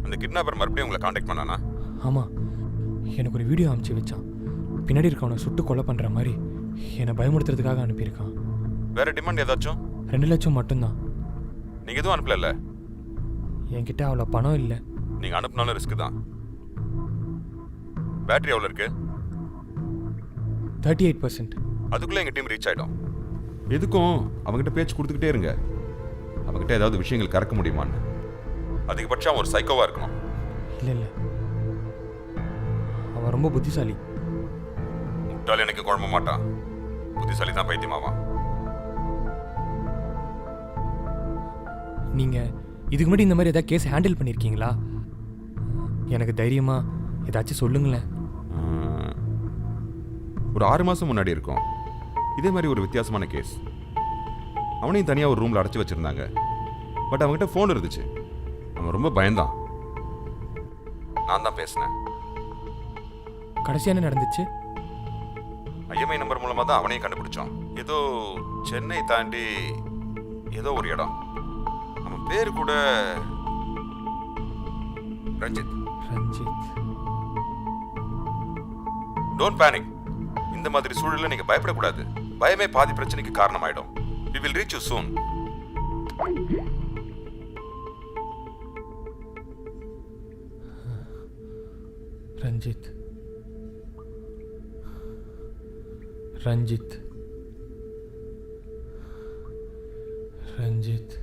அந்த கிட்னாப்பர் மறுபடியும் உங்களை காண்டாக்ட் பண்ணானா? ஆமாம், எனக்கு ஒரு வீடியோ அனுப்பிச்சு வச்சான். பின்னாடி இருக்கவனை சுட்டு கொலை பண்ணுற மாதிரி என்னை பயமுறுத்துறதுக்காக அனுப்பியிருக்கான். வேற டிமாண்ட் ஏதாச்சும்? 2 லட்சம் மட்டும்தான். நீங்கள் எதுவும் அனுப்பல? என்கிட்ட அவ்வளோ பணம் இல்லை. நீங்கள் அனுப்புனாலும் ரிஸ்க் தான். பேட்டரி எவ்வளோ இருக்கு? 38%. அதுக்குள்ளே எங்கள் டீம் ரீச் ஆகிடும். எதுக்கும் அவங்ககிட்ட பேச்சு கொடுத்துக்கிட்டே இருங்க. அவங்ககிட்ட ஏதாவது விஷயங்கள் கறக்க முடியுமான்னு. அதிகபட்சம் அவன் ஒரு சைக்கோவாக இருக்கணும். இல்லை, அவன் ரொம்ப புத்திசாலி. முட்டாள் எனக்கு குழம்ப மாட்டான், புத்திசாலி தான் பைத்தியமாவான். நீங்கள் இதுக்கு முன்னாடி இந்த மாதிரி ஏதாவது கேஸ் ஹேண்டில் பண்ணியிருக்கீங்களா? எனக்கு தைரியமாக ஏதாச்சும் சொல்லுங்களேன். ஒரு 6 மாதம் முன்னாடி இருக்கும், இதே மாதிரி ஒரு வித்தியாசமான கேஸ். அவனையும் தனியாக ஒரு ரூமில் அடைச்சி வச்சுருந்தாங்க. பட் அவங்ககிட்ட ஃபோன் இருந்துச்சு. அவன் ரொம்ப பயந்தான். நான் தான் பேசினேன். கடைசியாக என்ன நடந்துச்சு? ஐஎம்ஐ நம்பர் மூலமாக தான் அவனையும் கண்டுபிடிச்சோம். ஏதோ சென்னை தாண்டி ஏதோ ஒரு இடம். அவன் பேர் கூட ரஞ்சித். Don't panic. இந்த மாதிரி சூழலில் நீங்கள் பயப்படக்கூடாது. பயமே பாதி பிரச்சனைக்கு காரணமாயிடும். We will reach you soon. Ranjith. Ranjith. Ranjith.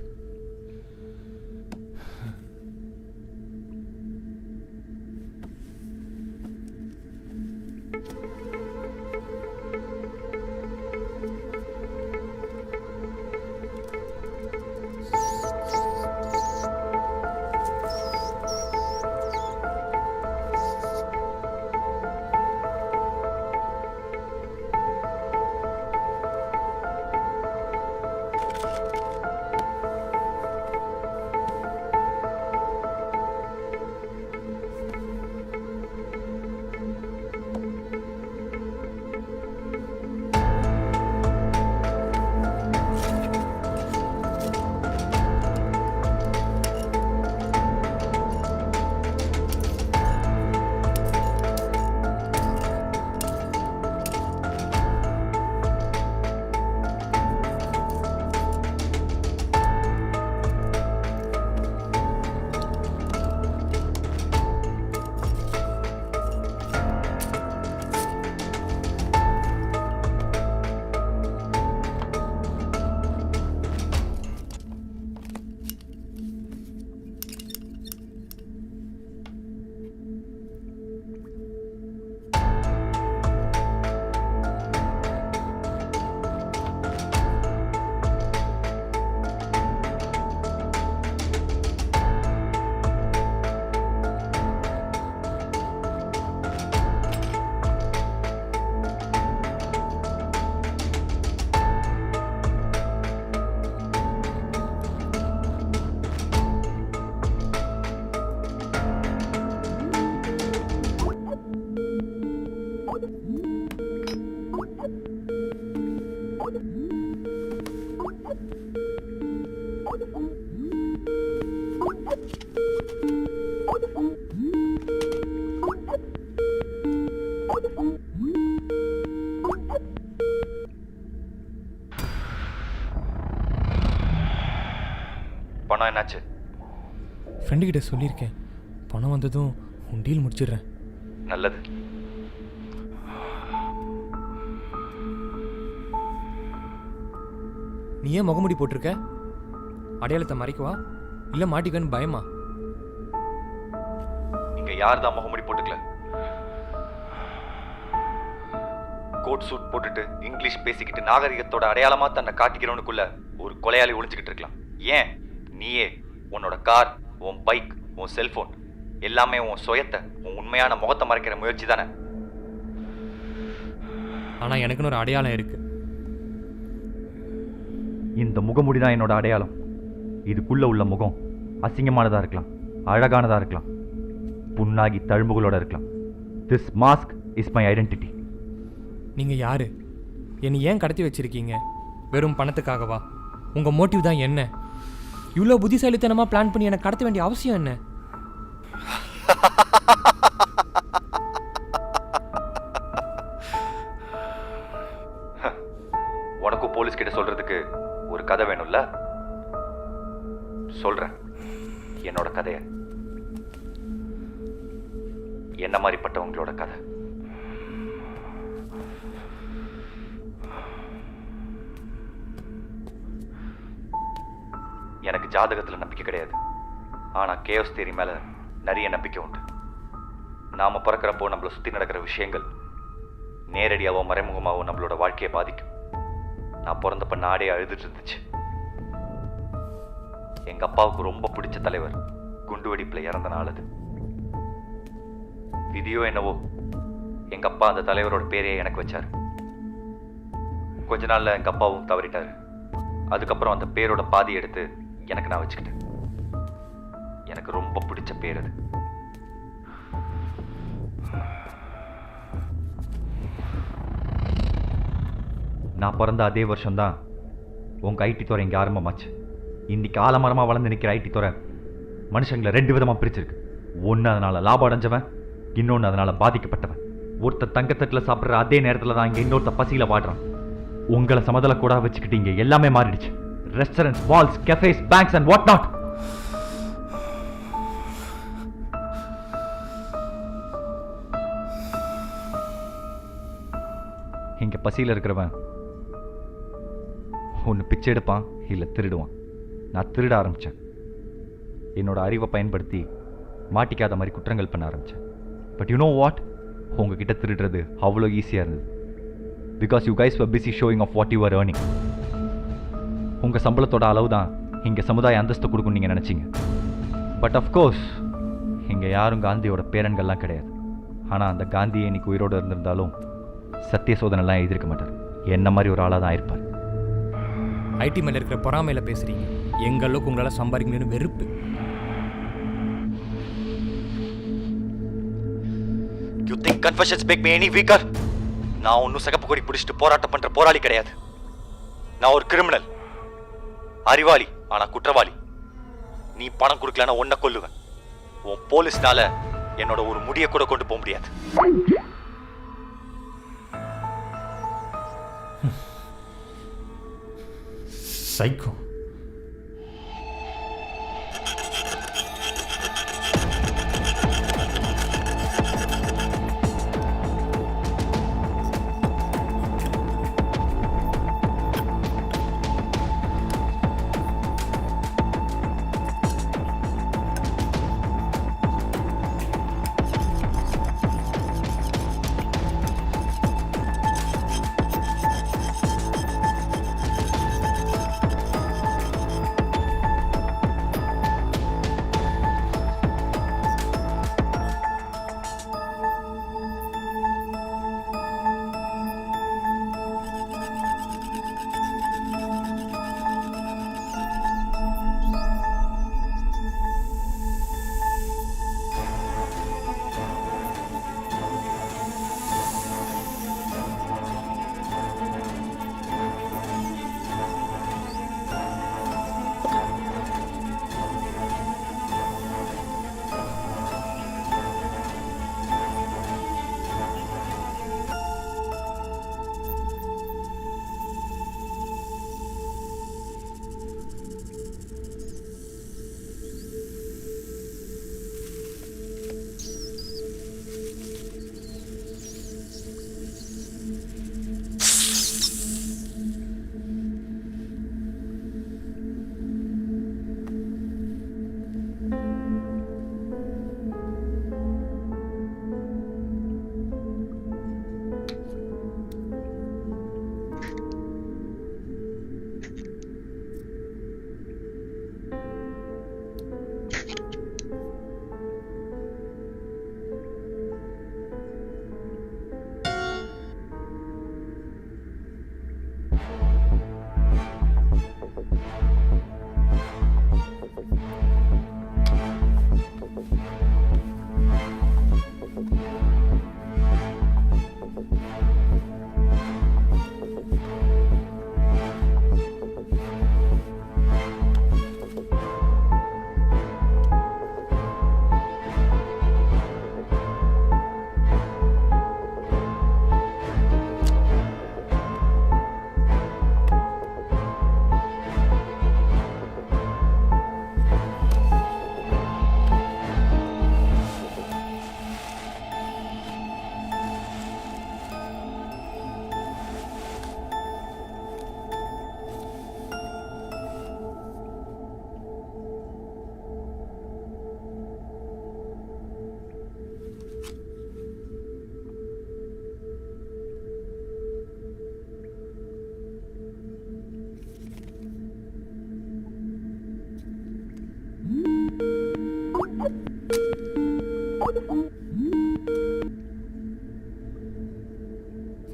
பணம் என்னாச்சு? ஃப்ரெண்டுக்கிட்ட சொல்லியிருக்கேன். பணம் வந்ததும் உன் டீல் முடிச்சிடுறேன். நல்லது. நீ ஏன் முகமுடி போட்டிருக்க? அடையாளத்தை மறைக்கவா இல்லை மாட்டிக்கன்னு பயமா? இங்க யார் தான் முகமுடி போட்டுக்கல? கோட் சூட் போட்டுட்டு இங்கிலீஷ் பேசிக்கிட்டு நாகரிகத்தோட அடையாளமா தன்னை காட்டிக்கிறவனுக்குள்ள ஒரு கொலையாளி ஒளிஞ்சுக்கிட்டு இருக்கலாம். ஏன் நீயே உன்னோட கார், உன் பைக், உன் செல்போன் எல்லாமே உன் சுயத்தை, உன் உண்மையான முகத்தை மறைக்கிற முயற்சி தானே? ஆனா எனக்குன்னு ஒரு அடையாளம் இருக்கு. இந்த முகமுடி தான் என்னோட அடையாளம். இதுக்குள்ள உள்ள முகம் அசிங்கமானதா இருக்கலாம், அழகானதா இருக்கலாம், புண்ணாகி தழும்புகளோட இருக்கலாம். This mask is my identity. நீங்க யாரு? என்னை ஏன் கடத்தி வச்சிருக்கீங்க? வெறும் பணத்துக்காகவா? உங்க மோட்டிவ் தான் என்ன? இவ்வளோ புத்திசாலித்தனமா பிளான் பண்ணி என்னை கடத்த வேண்டிய அவசியம் என்ன? சொல்கிறேன் என்னோட கதையை. என்ன மாதிரிப்பட்டவங்களோட கதை. எனக்கு ஜாதகத்தில் நம்பிக்கை கிடையாது. ஆனால் கேஸ் தியரி மேலே நிறைய நம்பிக்கை உண்டு. நாம் பிறக்கிறப்போ நம்மளை சுற்றி நடக்கிற விஷயங்கள் நேரடியாவோ மறைமுகமாகவோ நம்மளோட வாழ்க்கையை பாதிக்கும். நான் பிறந்தப்ப நாடே அழுதுட்டு இருந்துச்சு. எங்கள் அப்பாவுக்கு ரொம்ப பிடிச்ச தலைவர் குண்டு வெடிப்பில் இறந்த நாள் அது. விதியோ என்னவோ எங்கள் அப்பா அந்த தலைவரோட பேரையே எனக்கு வச்சார். கொஞ்ச நாளில் எங்கள் அப்பாவும் தவறிட்டார். அதுக்கப்புறம் அந்த பேரோட பாதி எடுத்து எனக்கு நான் வச்சுக்கிட்டேன். எனக்கு ரொம்ப பிடிச்ச பேர் அது. நான் பிறந்த அதே வருஷம்தான் உங்கள் ஐடி துறை இங்கே ஆரம்பமாச்சு. இன்னைக்கு ஆலமரமாக வளர்ந்து நிற்கிற ஐடி துறை மனுஷங்களை 2 விதமாக பிரிச்சிருக்கு. ஒன்று அதனால் லாபம் அடைஞ்சவன், இன்னொன்று அதனால் பாதிக்கப்பட்டவன். ஒருத்தர் தங்கத்தட்டில் சாப்பிட்ற அதே நேரத்தில் தான் இங்கே இன்னொருத்த பசியில் வாடுறான். உங்களை சமதள கூட வச்சுக்கிட்டு இங்கே எல்லாமே மாறிடுச்சு. Restaurants, malls, cafes, banks and what not. இங்கே பசியில் இருக்கிறவன் ஒன்று பிச்சை எடுப்பான், இல்லை திருடுவான். நான் திருட ஆரம்பித்தேன். என்னோட அறிவை பயன்படுத்தி மாட்டிக்காத மாதிரி குற்றங்கள் பண்ண ஆரம்பித்தேன். பட் யூ நோ வாட், உங்ககிட்ட திருடுறது அவ்வளோ ஈஸியாக இருந்தது. Because you guys were busy showing off what you are earning. உங்கள் சம்பளத்தோட அளவு தான் இங்கே சமுதாய அந்தஸ்து கொடுக்குன்னு நீங்கள் நினச்சிங்க. பட் அஃப்கோர்ஸ் இங்கே யாரும் காந்தியோட பேரன்கள்லாம் கிடையாது. ஆனால் அந்த காந்தியை இன்னைக்கு உயிரோடு இருந்திருந்தாலும் சத்திய சோதனைலாம் எழுதியிருக்க மாட்டார். என்ன மாதிரி ஒரு ஆளாக தான் இருப்பார். ஐடி மேலே இருக்கிற பொறாமையில் பேசுகிறீங்க. எங்கள் அளவுக்கு உங்களால் சம்பாதிக்கணும்னு வெறுப்பு. You think confessions make me any weaker? நான் ஒன்றும் சிகப்பு கொடி பிடிச்சிட்டு போராட்டம் பண்ணுற போராளி கிடையாது. நான் ஒரு கிரிமினல், அறிவாளி, ஆனால் குற்றவாளி. நீ பணம் கொடுக்கலன்னா ஒன்றை கொல்லுவேன். உன் போலீஸ்னால என்னோட ஒரு முடியை கூட கொண்டு போக முடியாது. சைக்கோ.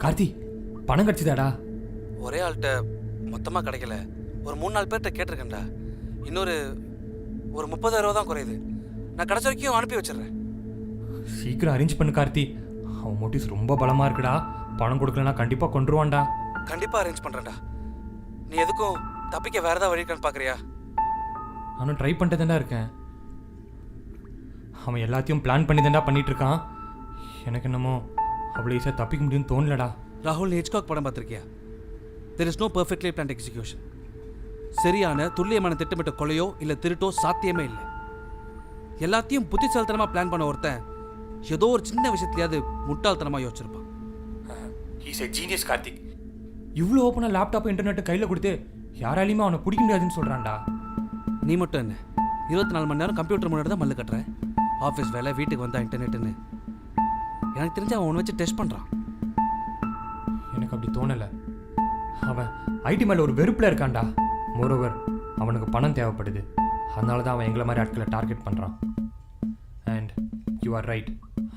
கார்த்தி பணம் கிடச்சிதாடா? ஒரே ஆள்கிட்ட மொத்தமாக கிடைக்கல. ஒரு 3-4 பேர்கிட்ட கேட்டிருக்கேன்டா. இன்னொரு 30,000 தான் குறையுது. நான் கடைசி வரைக்கும் அனுப்பி வச்சிடுறேன். சீக்கிரம் அரேஞ்ச் பண்ணு கார்த்தி. அவன் மோட்டிவ்ஸ் ரொம்ப பலமாக இருக்குடா. பணம் கொடுக்கலனா கண்டிப்பாக கொண்டுருவான்டா. கண்டிப்பாக அரேஞ்ச் பண்ணுறேன்டா. நீ எதுக்கும் தப்பிக்க வேறு ஏதாவது வழி இருக்கான்னு பார்க்குறியா? நானும் ட்ரை பண்ணிட்டு தான்டா இருக்கேன். அவன் எல்லாத்தையும் பிளான் பண்ணி தான்டா பண்ணிட்டு இருக்கான். எனக்கு என்னமோ அவ்வளோ ஈஸியாக தப்பிக்க முடியும்னு தோணலடா. ராகுல், நீ ஹிட்ச்காக் படம் பார்த்துருக்கியா? There is no perfectly planned execution. சரியான துல்லியமான திட்டமிட்ட கொலையோ இல்லை திருட்டோ சாத்தியமே இல்லை. எல்லாத்தையும் புத்திசாலித்தனமாக பிளான் பண்ண ஒருத்தன் ஏதோ ஒரு சின்ன விஷயத்துலையாவது முட்டாள்தனமாக யோசிச்சிருப்பான். He's a genius Karthik. இவ்வளோ ஓப்பனாக லேப்டாப் இன்டர்நெட்டை கையில் கொடுத்து யாராலையுமே அவனை பிடிக்க முடியாதுன்னு சொல்கிறான்டா. நீ மட்டும் என்ன 24 மணி நேரம் கம்ப்யூட்டர் முன்னாடி தான் மல்லு கட்டுற? ஆஃபீஸ் வேலை, வீட்டுக்கு வந்தா இன்டர்நெட்டுன்னு. எனக்கு தெரிஞ்சு அவன் ஒன்று வச்சு டெஸ்ட் பண்ணுறான். எனக்கு அப்படி தோணலை. அவன் ஐடி மேலே ஒரு வெறுப்பில் இருக்கான்டா. மோரோவர் அவனுக்கு பணம் தேவைப்படுது. அதனால தான் அவன் எங்களை மாதிரி ஆட்களை டார்கெட் பண்ணுறான். அண்ட் யூ ஆர் ரைட்,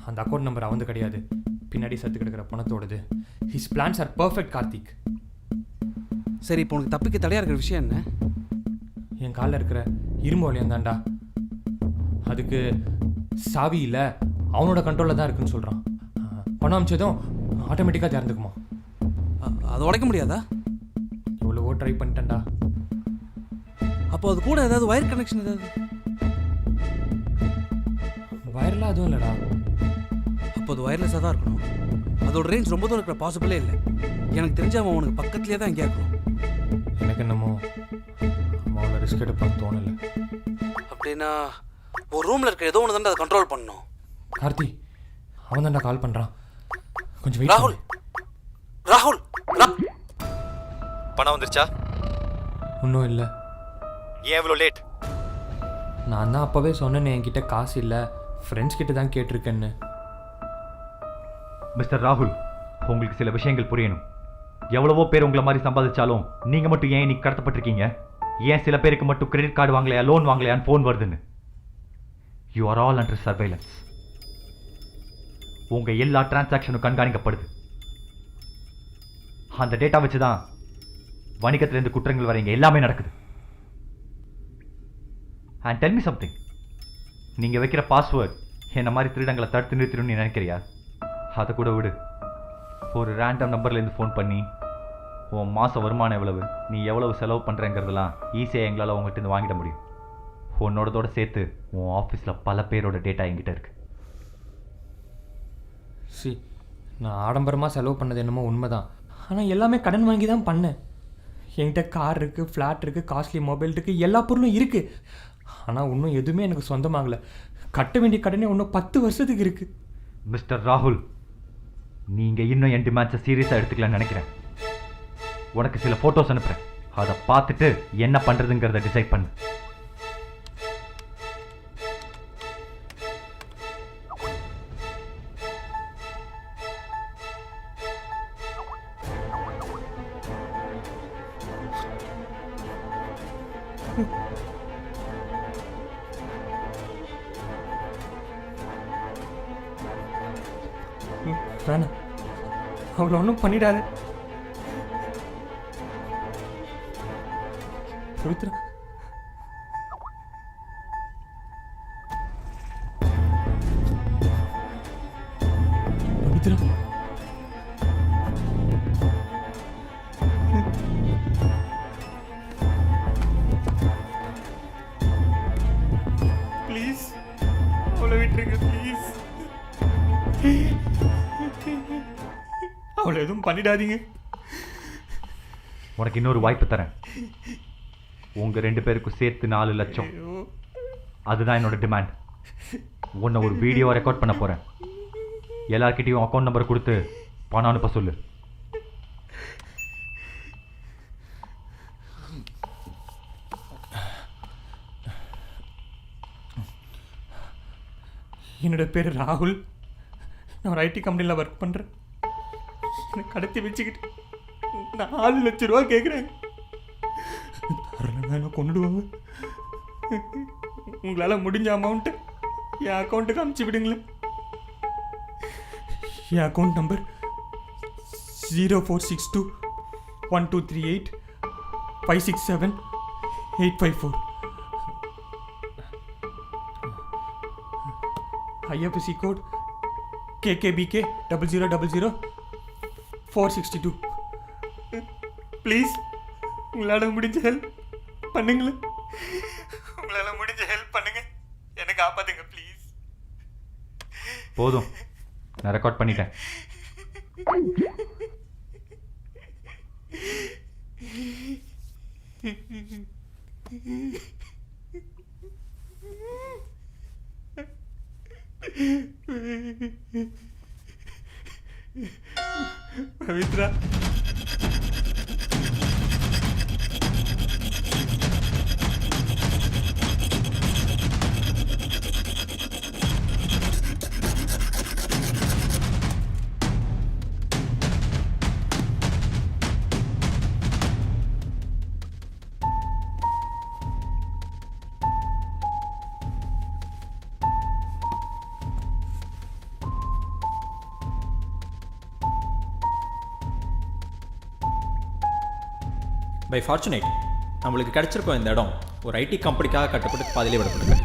அந்த அக்கௌண்ட் நம்பர் அவந்து கிடையாது, பின்னாடி சத்து கிடக்கிற பணத்தோடது. His plans are perfect Karthik. சரி, இப்போ உனக்கு தப்பிக்க தடையாக இருக்கிற விஷயம் என்ன? என் காலில் இருக்கிற இரும்பு வளையம் தான்டா. அதுக்கு சாவி இல்லை, அவனோட கண்ட்ரோலில் தான் இருக்குன்னு சொல்கிறான். பணம் அமிச்சதும் ஆட்டோமேட்டிக்காக திறந்துக்குமா? அதை உடைக்க முடியாதா? எவ்வளவோ ட்ரை பண்ணிட்டேன்டா. அப்போ அது கூட ஏதாவது வயர் கனெக்ஷன் ஏதாவது? வயர்லாம் அதுவும் இல்லைடா. அப்போ அது வயர்லெஸ்ஸாக தான் இருக்கணும். அதோட ரேஞ்ச் ரொம்ப தூரம் இருக்கிற பாசிபிளே இல்லை. எனக்கு தெரிஞ்ச அவன் உனக்கு பக்கத்துலேயே தான் எங்கேயா இருக்கணும். எனக்கு என்னமோ அவ்வளோ ரிஸ்க் எடுப்பான்னு தோணலை. அப்படின்னா ஒரு ரூமில் இருக்கிற ஏதோ ஒன்று தான் அதை கண்ட்ரோல் பண்ணணும். கார்த்தி, அவன் தான்டா கால் பண்ணுறான். கொஞ்சம் வெயிட் ராகுல், ராகுல், பணம் வந்துருச்சா? இன்னும் இல்லை. ஏன் இவ்வளோ லேட்? நான் தான் அப்போவே சொன்னேன்னு என்கிட்ட காசு இல்லை, ஃப்ரெண்ட்ஸ் கிட்ட தான் கேட்டிருக்கேன்னு. மிஸ்டர் ராகுல், உங்களுக்கு சில விஷயங்கள் புரியணும். எவ்வளவோ பேர் உங்களை மாதிரி சம்பாதிச்சாலும் நீங்கள் மட்டும் ஏன் இன்னைக்கு கடத்தப்பட்டிருக்கீங்க? ஏன் சில பேருக்கு மட்டும் கிரெடிட் கார்டு வாங்கலையா, லோன் வாங்கலையான்னு ஃபோன் வருதுன்னு? You are all under surveillance. உங்கள் எல்லா டிரான்சாக்ஷனும் கண்காணிக்கப்படுது. அந்த டேட்டா வச்சு தான் வணிகத்திலேருந்து குற்றங்கள் வர இங்கே எல்லாமே நடக்குது. அண்ட் டெல் மீ சம்திங், நீங்கள் வைக்கிற பாஸ்வேர்ட் என்ன மாதிரி திருடங்களை தடுத்து நிறுத்திடும்னு நீ நினைக்கிறியா? அதை கூட விடு. ஒரு ரேண்டம் நம்பர்லேருந்து ஃபோன் பண்ணி உன் மாத வருமானம் எவ்வளவு, நீ எவ்வளவு செலவு பண்ணுறங்கிறதெல்லாம் ஈஸியாக எங்களால் உங்கள்கிட்ட வாங்கிட முடியும். உன்னோடதோடு சேர்த்து உன் ஆஃபீஸில் பல பேரோட டேட்டா என்கிட்ட இருக்கு. நான் ஆடம்பரமாக செலவு பண்ணது என்னமோ உண்மைதான். ஆனால் எல்லாமே கடன் வாங்கி தான் பண்ணேன். என்கிட்ட கார் இருக்குது, ஃப்ளாட் இருக்குது, காஸ்ட்லி மொபைல் இருக்குது, எல்லா பொருளும் இருக்குது. ஆனால் இன்னும் எதுவுமே எனக்கு சொந்தமாகலை. கட்ட வேண்டிய கடனே இன்னும் 10 வருஷத்துக்கு இருக்குது. மிஸ்டர் ராகுல், நீங்கள் இன்னும் என் டிமாண்ட்ஸை சீரியஸாக எடுத்துக்கலான்னு நினைக்கிறேன். உனக்கு சில ஃபோட்டோஸ் அனுப்புகிறேன், அதை பார்த்துட்டு என்ன பண்ணுறதுங்கிறத டிசைட் பண்ணு. வேணாம், அவளை ஒன்றும் பண்ணிடாது. பவித்ரா, பவித்ரா, ப்ளீஸ் அவளை விட்டுருங்க, ப்ளீஸ். அவளை எதுவும் பண்ணிடாதீங்க. உனக்கு இன்னொரு வாய்ப்பு தரேன். உங்கள் 2 பேருக்கும் சேர்த்து 4 லட்சம். அதுதான் என்னோட டிமாண்ட். உன்னை ஒரு வீடியோவை ரெக்கார்ட் பண்ண போகிறேன். எல்லார்கிட்டையும் அக்கௌண்ட் நம்பர் கொடுத்து பணம் அனுப்ப சொல்லு. என்னோட பேர் ராகுல். நான் ஒரு ஐடி கம்பெனியில் ஒர்க் பண்ணுறேன். என்னை கடத்தி வச்சுக்கிட்டு 4 லட்ச ரூபா கேட்குறேன். தரலன்னா என்ன கொண்டுடுவாங்க. உங்களால் முடிஞ்ச அமௌண்ட்டு என் அக்கௌண்ட்டுக்கு அனுப்பிச்சி விடுங்களேன். என் account number 0462 1238 567 854. IFSC code KKBK 0000 462. Please உங்களால் முடிஞ்ச ஹெல்ப் பண்ணுங்களேன். உங்களால் முடிஞ்ச ஹெல்ப் பண்ணுங்க, என்னை காப்பாத்துங்க ப்ளீஸ். போதும், நான் ரெக்கார்ட் பண்ணிட்டேன். பவித்ரா, பை ஃபார்ச்சுனேட் நம்மளுக்கு கிடச்சிருக்கோம் இந்த இடம் ஒரு ஐடி கம்பெனிக்காக கட்டப்பட்டு பாதியிலே விடப்பட்டு.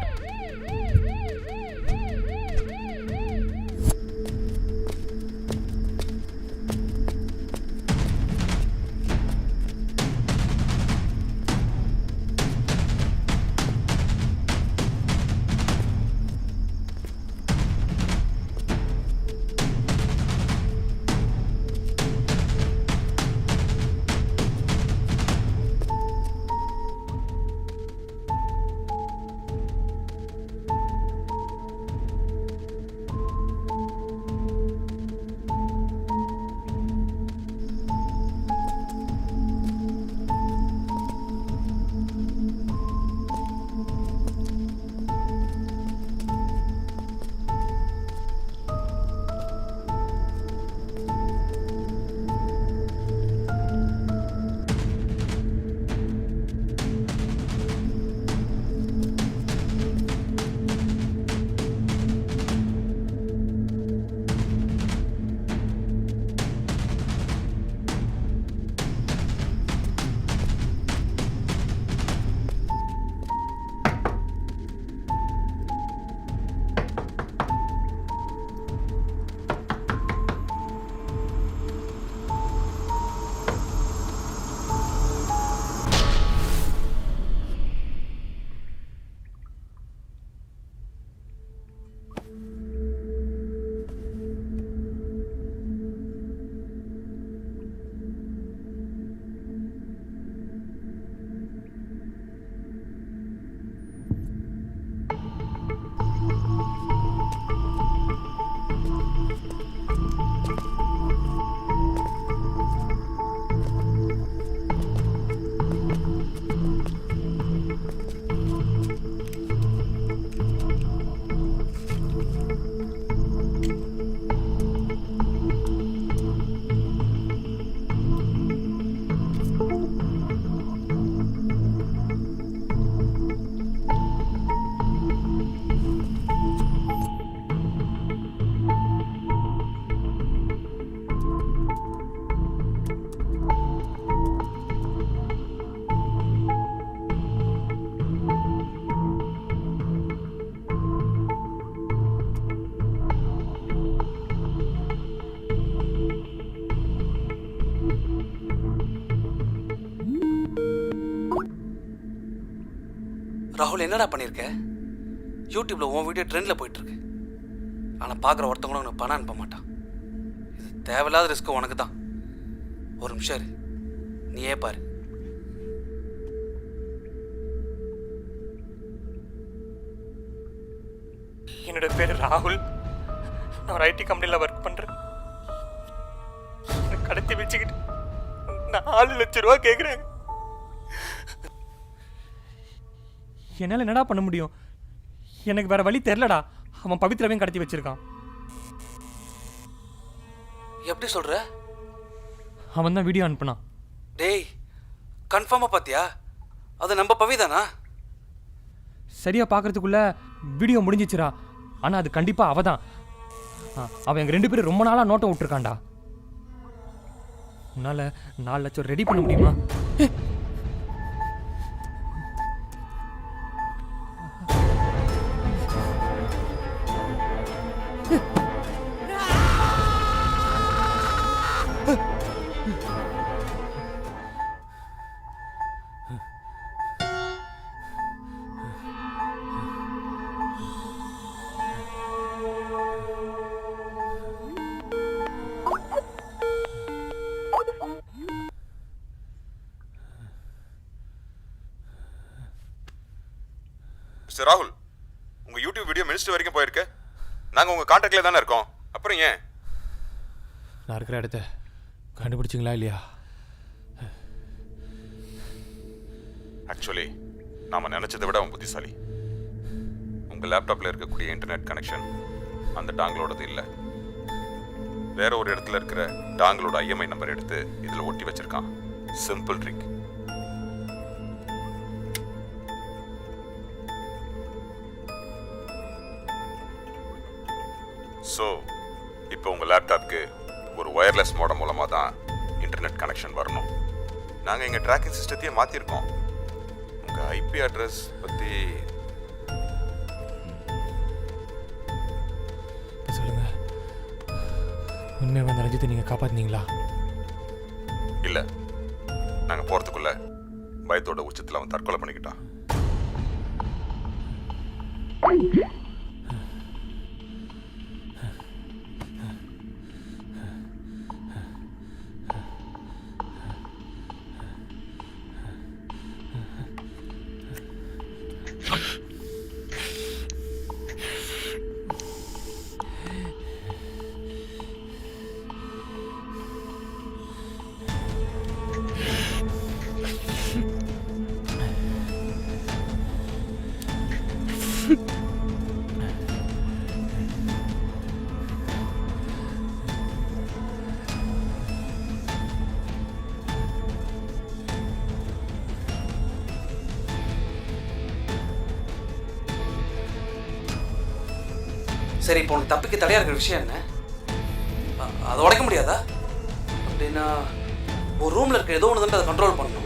ராகுல், என்னடா பண்ணியிருக்க? யூடியூப்ல உன் வீடியோ ட்ரெண்டில் போயிட்டு இருக்கு. ஆனால் பார்க்குற ஒருத்தவங்களும் உனக்கு பணம் அனுப்ப மாட்டான். இது தேவையில்லாத ரிஸ்க் உனக்கு தான். ஒரு நிமிஷம் இரு, நீயே பாரு. என்னோட பேர் ராகுல். நான் ஒரு ஐடி கம்பெனியில் ஒர்க் பண்ணுறேன். கடத்தி வச்சுக்கிட்டு 4 லட்சம் ரூபா கேட்குறாங்க. என்னால் என்னடா பண்ண முடியும்? எனக்கு வேற வழி தெரிலடா. அவன் பவித்ராவையும் கடத்தி வச்சிருக்கான். எப்படி சொல்ற? அவன் தான் வீடியோ அனுப்புனான். டேய், கன்ஃபார்மாக பார்த்தியா? அது நம்ம பவிதானா? சரியா பார்க்கறதுக்குள்ள வீடியோ முடிஞ்சிச்சுரா. ஆனால் அது கண்டிப்பாக அவ தான். அவன் எங்கள் 2 பேரும் ரொம்ப நாளாக நோட்டம் விட்டுருக்கான்டா. உன்னால் 4 லட்சம் ரெடி பண்ண முடியுமா? மிஸ்டர் ராகுல், உங்கள் யூடியூப் வீடியோ மினிஸ்டர் வரைக்கும் போயிருக்கு. நாங்கள் உங்கள் கான்டாக்டில் தானே இருக்கோம். அப்புறம் ஏன் நான் இருக்கிற இடத்த கண்டுபிடிச்சிங்களா இல்லையா? ஆக்சுவலி நாம் நினச்சதை விட அவன் புத்திசாலி. உங்கள் லேப்டாப்பில் இருக்கக்கூடிய இன்டர்நெட் கனெக்ஷன் அந்த டாங்களோடது இல்லை. வேற ஒரு இடத்துல இருக்கிற டாங்களோட IMI நம்பர் எடுத்து இதில் ஒட்டி வச்சிருக்கான். Simple trick. ஸோ இப்போ உங்கள் லேப்டாப்க்கு ஒரு ஒயர்லெஸ் மோடம் மூலமாக தான் இன்டர்நெட் கனெக்ஷன் வரணும். நாங்கள் எங்கள் ட்ராக்கிங் சிஸ்டத்தையே மாற்றிருக்கோம். உங்கள் IP அட்ரஸ் பற்றி சொல்லுங்கள், உண்மையாக அந்த ரஞ்சித்தை நீங்கள் காப்பாற்றினீங்களா? இல்லை, நாங்கள் போகிறதுக்குள்ள பயத்தோட உச்சத்தில் அவன் தற்கொலை பண்ணிக்கிட்டான். சரி, இப்போ உனக்கு தப்பிக்க தடையாக இருக்கிற விஷயம் என்ன? அதை உடைக்க முடியாதா? அப்படின்னா ஒரு ரூமில் இருக்க ஏதோ ஒன்று தான் அதை கண்ட்ரோல் பண்ணணும்.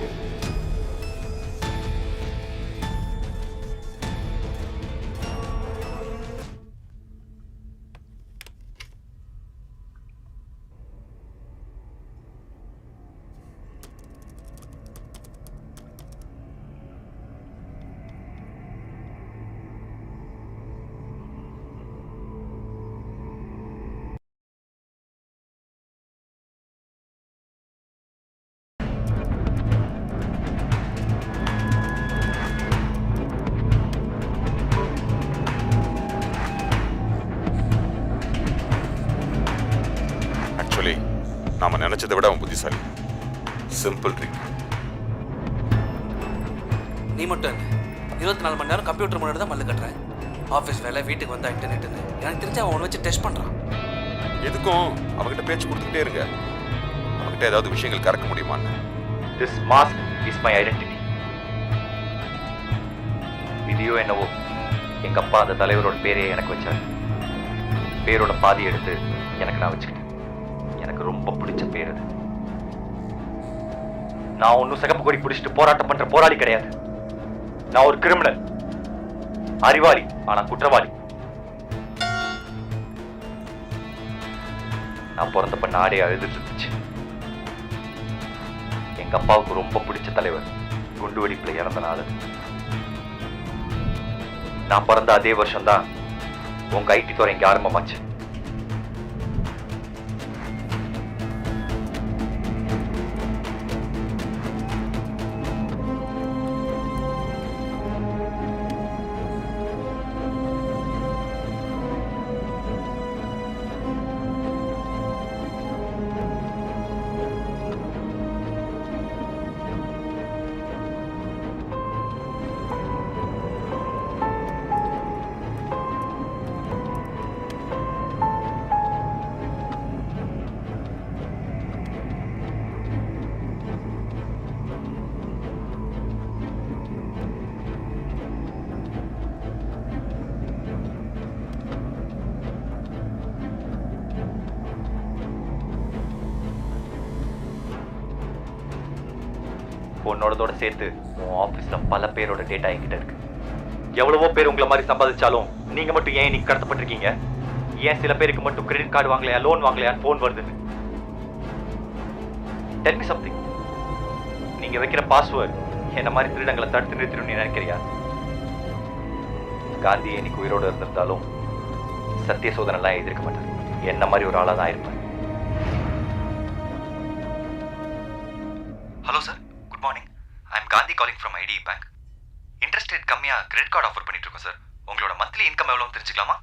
நாம நினைச்சதை விட அவன் புத்திசாலி. Simple trick. நீ மட்டும் என்ன 24 மணி நேரம் கம்ப்யூட்டர் முன்னாடி தான் மல்லு கட்டுறேன். ஆஃபீஸ் வேலை, வீட்டுக்கு வந்தா இன்டர்நெட்னு. எனக்கு தெரிஞ்சு அவன் வச்சு டெஸ்ட் பண்ணுறான். எதுக்கும் அவங்ககிட்ட பேச்சு கொடுத்துக்கிட்டே இருங்க. அவங்ககிட்ட ஏதாவது விஷயங்கள் கறக்க முடியுமான்னு. This mask is my identity. விதியோ என்னவோ எங்கள் அப்பா அந்த தலைவரோட பேரையே எனக்கு வச்சார். பேரோட பாதி எடுத்து எனக்கு நான் வச்சுக்கிட்டேன். எனக்கு ரொம்ப பிடிச்ச பேர் அது. நான் ஒன்றும் சிகப்பு கொடி பிடிச்சிட்டு போராட்டம் பண்ற போராளி கிடையாது. நான் ஒரு கிரிமினல், அறிவாளி, ஆனா குற்றவாளி. நான் பிறந்தப்ப நாடே அழுதுட்டு இருந்துச்சு. எங்க அப்பாவுக்கு ரொம்ப பிடிச்ச தலைவர் குண்டு வெடிப்புல இறந்த நாள் அது. நான் பிறந்த அதே வருஷம்தான் உங்க ஐடி துறை இங்க ஆரம்பமாச்சு. உன்னோடதோட சேர்த்து உன் ஆஃபீஸில் பல பேரோட டேட்டா என்கிட்ட இருக்கு. எவ்வளவோ பேர் உங்களை மாதிரி சம்பாதிச்சாலும் நீங்கள் மட்டும் ஏன் இன்னைக்கு கடத்தப்பட்டிருக்கீங்க? ஏன் சில பேருக்கு மட்டும் கிரெடிட் கார்டு வாங்கலையா, லோன் வாங்கலையான்னு ஃபோன் வருதுன்னு? Tell me something. நீங்கள் வைக்கிற பாஸ்வேர்ட் என்ன மாதிரி திருடங்களை தடுத்து நிறுத்திடும் நீ நினைக்கிறியா? காந்தி இன்னைக்கு உயிரோடு இருந்திருந்தாலும் சத்திய சோதனைலாம் எழுதியிருக்க மாட்டார். என்ன மாதிரி ஒரு ஆளாக தான் இருப்பேன். Hello sir, good morning. I am Gandhi calling from ID bank. Interest rate கம்மியாக கிரெடிட் கார்டு ஆஃபர் பண்ணிட்டு இருக்கோம் சார். உங்களோட மந்த்லி இன்கம் எவ்வளோன்னு தெரிஞ்சுக்கலாமா?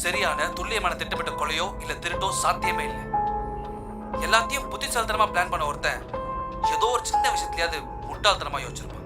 சரியான துல்லியமான திட்டமிட்ட கொலையோ இல்ல திருட்டோ சாத்தியமே இல்லை. எல்லாத்தையும் புத்திசாலித்தனமா பிளான் பண்ண ஒருத்தன் ஏதோ ஒரு சின்ன விஷயத்துலயாவது முட்டாள்தனமா யோசிச்சிருப்பான்.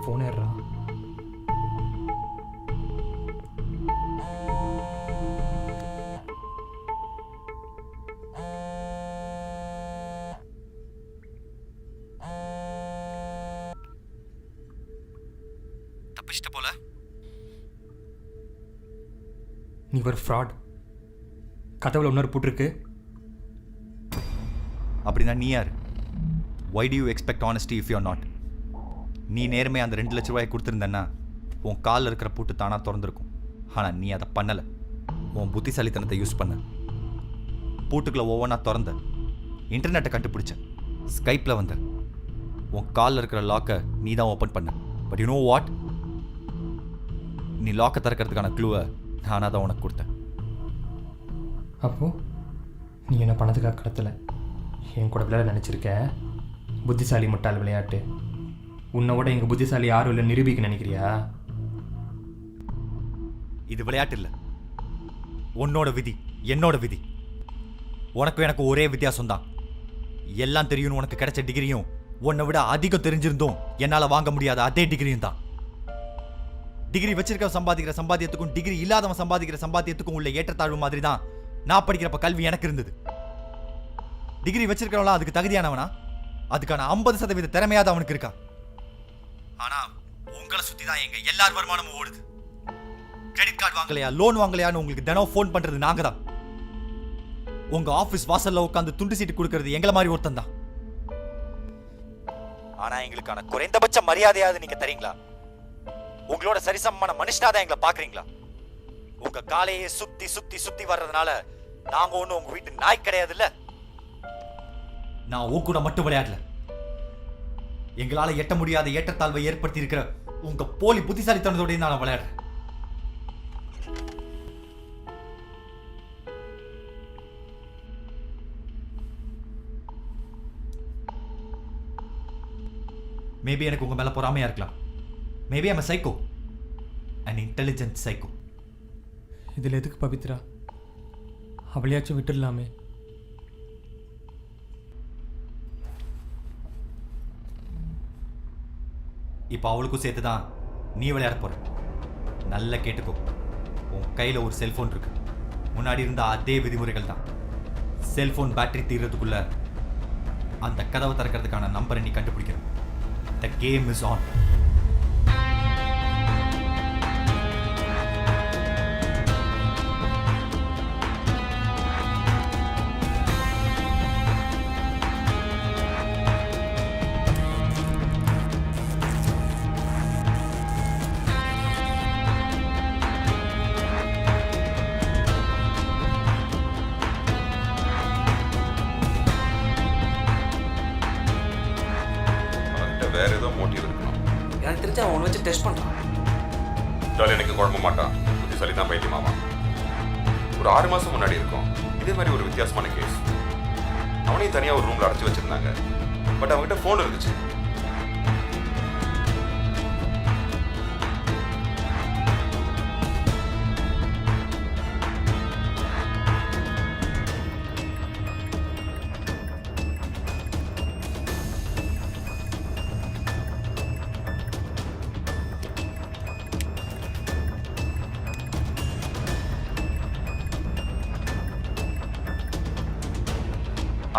ஃபோன் ஏறா. தப்பிச்சிட்ட போல. நீ ஒரு ஃப்ராட். கதவுல இன்னொரு போட்டிருக்கு. அப்படின்னா நீ யார்? Why do you expect honesty if you are not? நீ நேர்மை அந்த 2 லட்ச ரூபாயை கொடுத்துருந்தேன்னா உன் காலில் இருக்கிற பூட்டு தானாக திறந்துருக்கும். ஆனால் நீ அதை பண்ணலை. உன் புத்திசாலித்தனத்தை யூஸ் பண்ண பூட்டுக்களை ஒவ்வொன்றா திறந்த, இன்டர்நெட்டை கண்டுபிடிச்ச, ஸ்கைப்பில் வந்த, உன் காலில் இருக்கிற லாக்கை நீ தான் ஓப்பன் பண்ண. But you know what? நீ லாக்கை திறக்கிறதுக்கான க்ளூவை நானாக தான் உனக்கு கொடுத்தேன். அப்போது நீ என்ன பணத்துக்காக கடத்தலை, என் கூட விளையாட நினச்சிருக்க. புத்திசாலி முட்டாள் விளையாட்டு. உன்னோட எங்கள் புத்திசாலி யாரும் இல்லை நிரூபிக்க நினைக்கிறியா? இது விளையாட்டு இல்லை, உன்னோட விதி, என்னோட விதி. உனக்கும் எனக்கு ஒரே வித்தியாசம் தான். எல்லாம் தெரியும்னு உனக்கு கிடைச்ச டிகிரியும் உன்னை விட அதிகம் தெரிஞ்சிருந்தும் என்னால் வாங்க முடியாத அதே டிகிரியும் தான். டிகிரி வச்சிருக்க சம்பாதிக்கிற சம்பாத்தியத்துக்கும் டிகிரி இல்லாதவன் சம்பாதிக்கிற சம்பாத்தியத்துக்கும் உள்ள ஏற்றத்தாழ்வு மாதிரி தான் நான் படிக்கிறப்ப கல்வி எனக்கு இருந்தது. டிகிரி வச்சிருக்கிறவங்களா அதுக்கு தகுதியானவனா? அதுக்கான 50% திறமையாத அவனுக்கு இருக்கா? ஆனா உங்களை சுத்தி தான் எங்க எல்லார் வருமானமும் ஓடுது. கிரெடிட் கார்டு வாங்கலையா, லோன் வாங்கலையான்னு உங்களுக்கு தினம் ஃபோன் பண்றது நாங்க தான். உங்க ஆபீஸ் வாசல்ல உட்காந்து துண்டு சீட்டு கொடுக்கறது எங்களை மாதிரி ஒருத்தன் தான். ஆனா எங்களுக்கான குறைந்தபட்ச மரியாதையாவது நீங்க தரீங்களா? உங்களோட சரிசமமான மனுஷனா தான் எங்களை பாக்குறீங்களா? உங்க காலையே சுத்தி சுத்தி சுத்தி வர்றதுனால நாங்க ஒண்ணு உங்க வீட்டு நாய் கிடையாது இல்ல. நான் உன் கூட மட்டும் விளையாடல, எங்களால எட்ட முடியாத ஏற்றத்தாழ்வை ஏற்படுத்தி இருக்கிற உங்க போலி புத்திசாலித்தனத்தோட நான் விளையாடுறேன். மேபி எனக்கு உங்க மேல பொறாமையா இருக்கலாம். Maybe I'm a psycho, an intelligent psycho. இதில் எதுக்கு பவித்ரா? அவளையாச்சும் விட்டுடலாமே. இப்போ அவளுக்கும் சேர்த்து தான் நீ விளையாட போற. நல்லா கேட்டுக்கோ, உன் கையில் ஒரு செல்ஃபோன் இருக்கு. முன்னாடி இருந்த அதே விதிமுறைகள் தான். செல்ஃபோன் பேட்டரி தீர்றதுக்குள்ள அந்த கதவை திறக்கிறதுக்கான நம்பரை நீ கண்டுபிடிக்கிற. The game is on. வேற ஏதோ மோட்டிவ் இருக்கணும். எனக்கு தெரிஞ்சு அவன் உன்னை வச்சு டெஸ்ட் பண்ணுறான். எனக்கு குழம்ப மாட்டான், புத்திசாலி தான் பைத்தியமாமா. ஒரு 6 மாசம் முன்னாடி இருக்கும் இதே மாதிரி ஒரு வித்தியாசமான கேஸ். அவனையும் தனியாக ஒரு ரூம்ல அடைச்சி வச்சிருந்தாங்க. பட் அவங்ககிட்ட ஃபோன் இருந்துச்சு.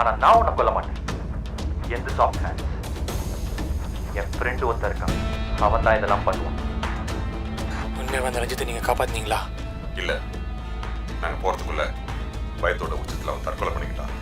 ஆனா நான் உன்னை கொல்ல மாட்டேன். எந்த சாஃப்ட் ஹேண்ட்? என் ஃப்ரெண்டு ஒருத்தர் இருக்கான், அவன் தான் இதெல்லாம் பண்ணுவான். உண்மையாக வந்த ரஞ்சித்தை நீங்கள் காப்பாற்றினீங்களா? இல்லை, நாங்கள் போகிறதுக்குள்ள பயத்தோட உச்சத்தில் அவன் தற்கொலை பண்ணிக்கிட்டான்.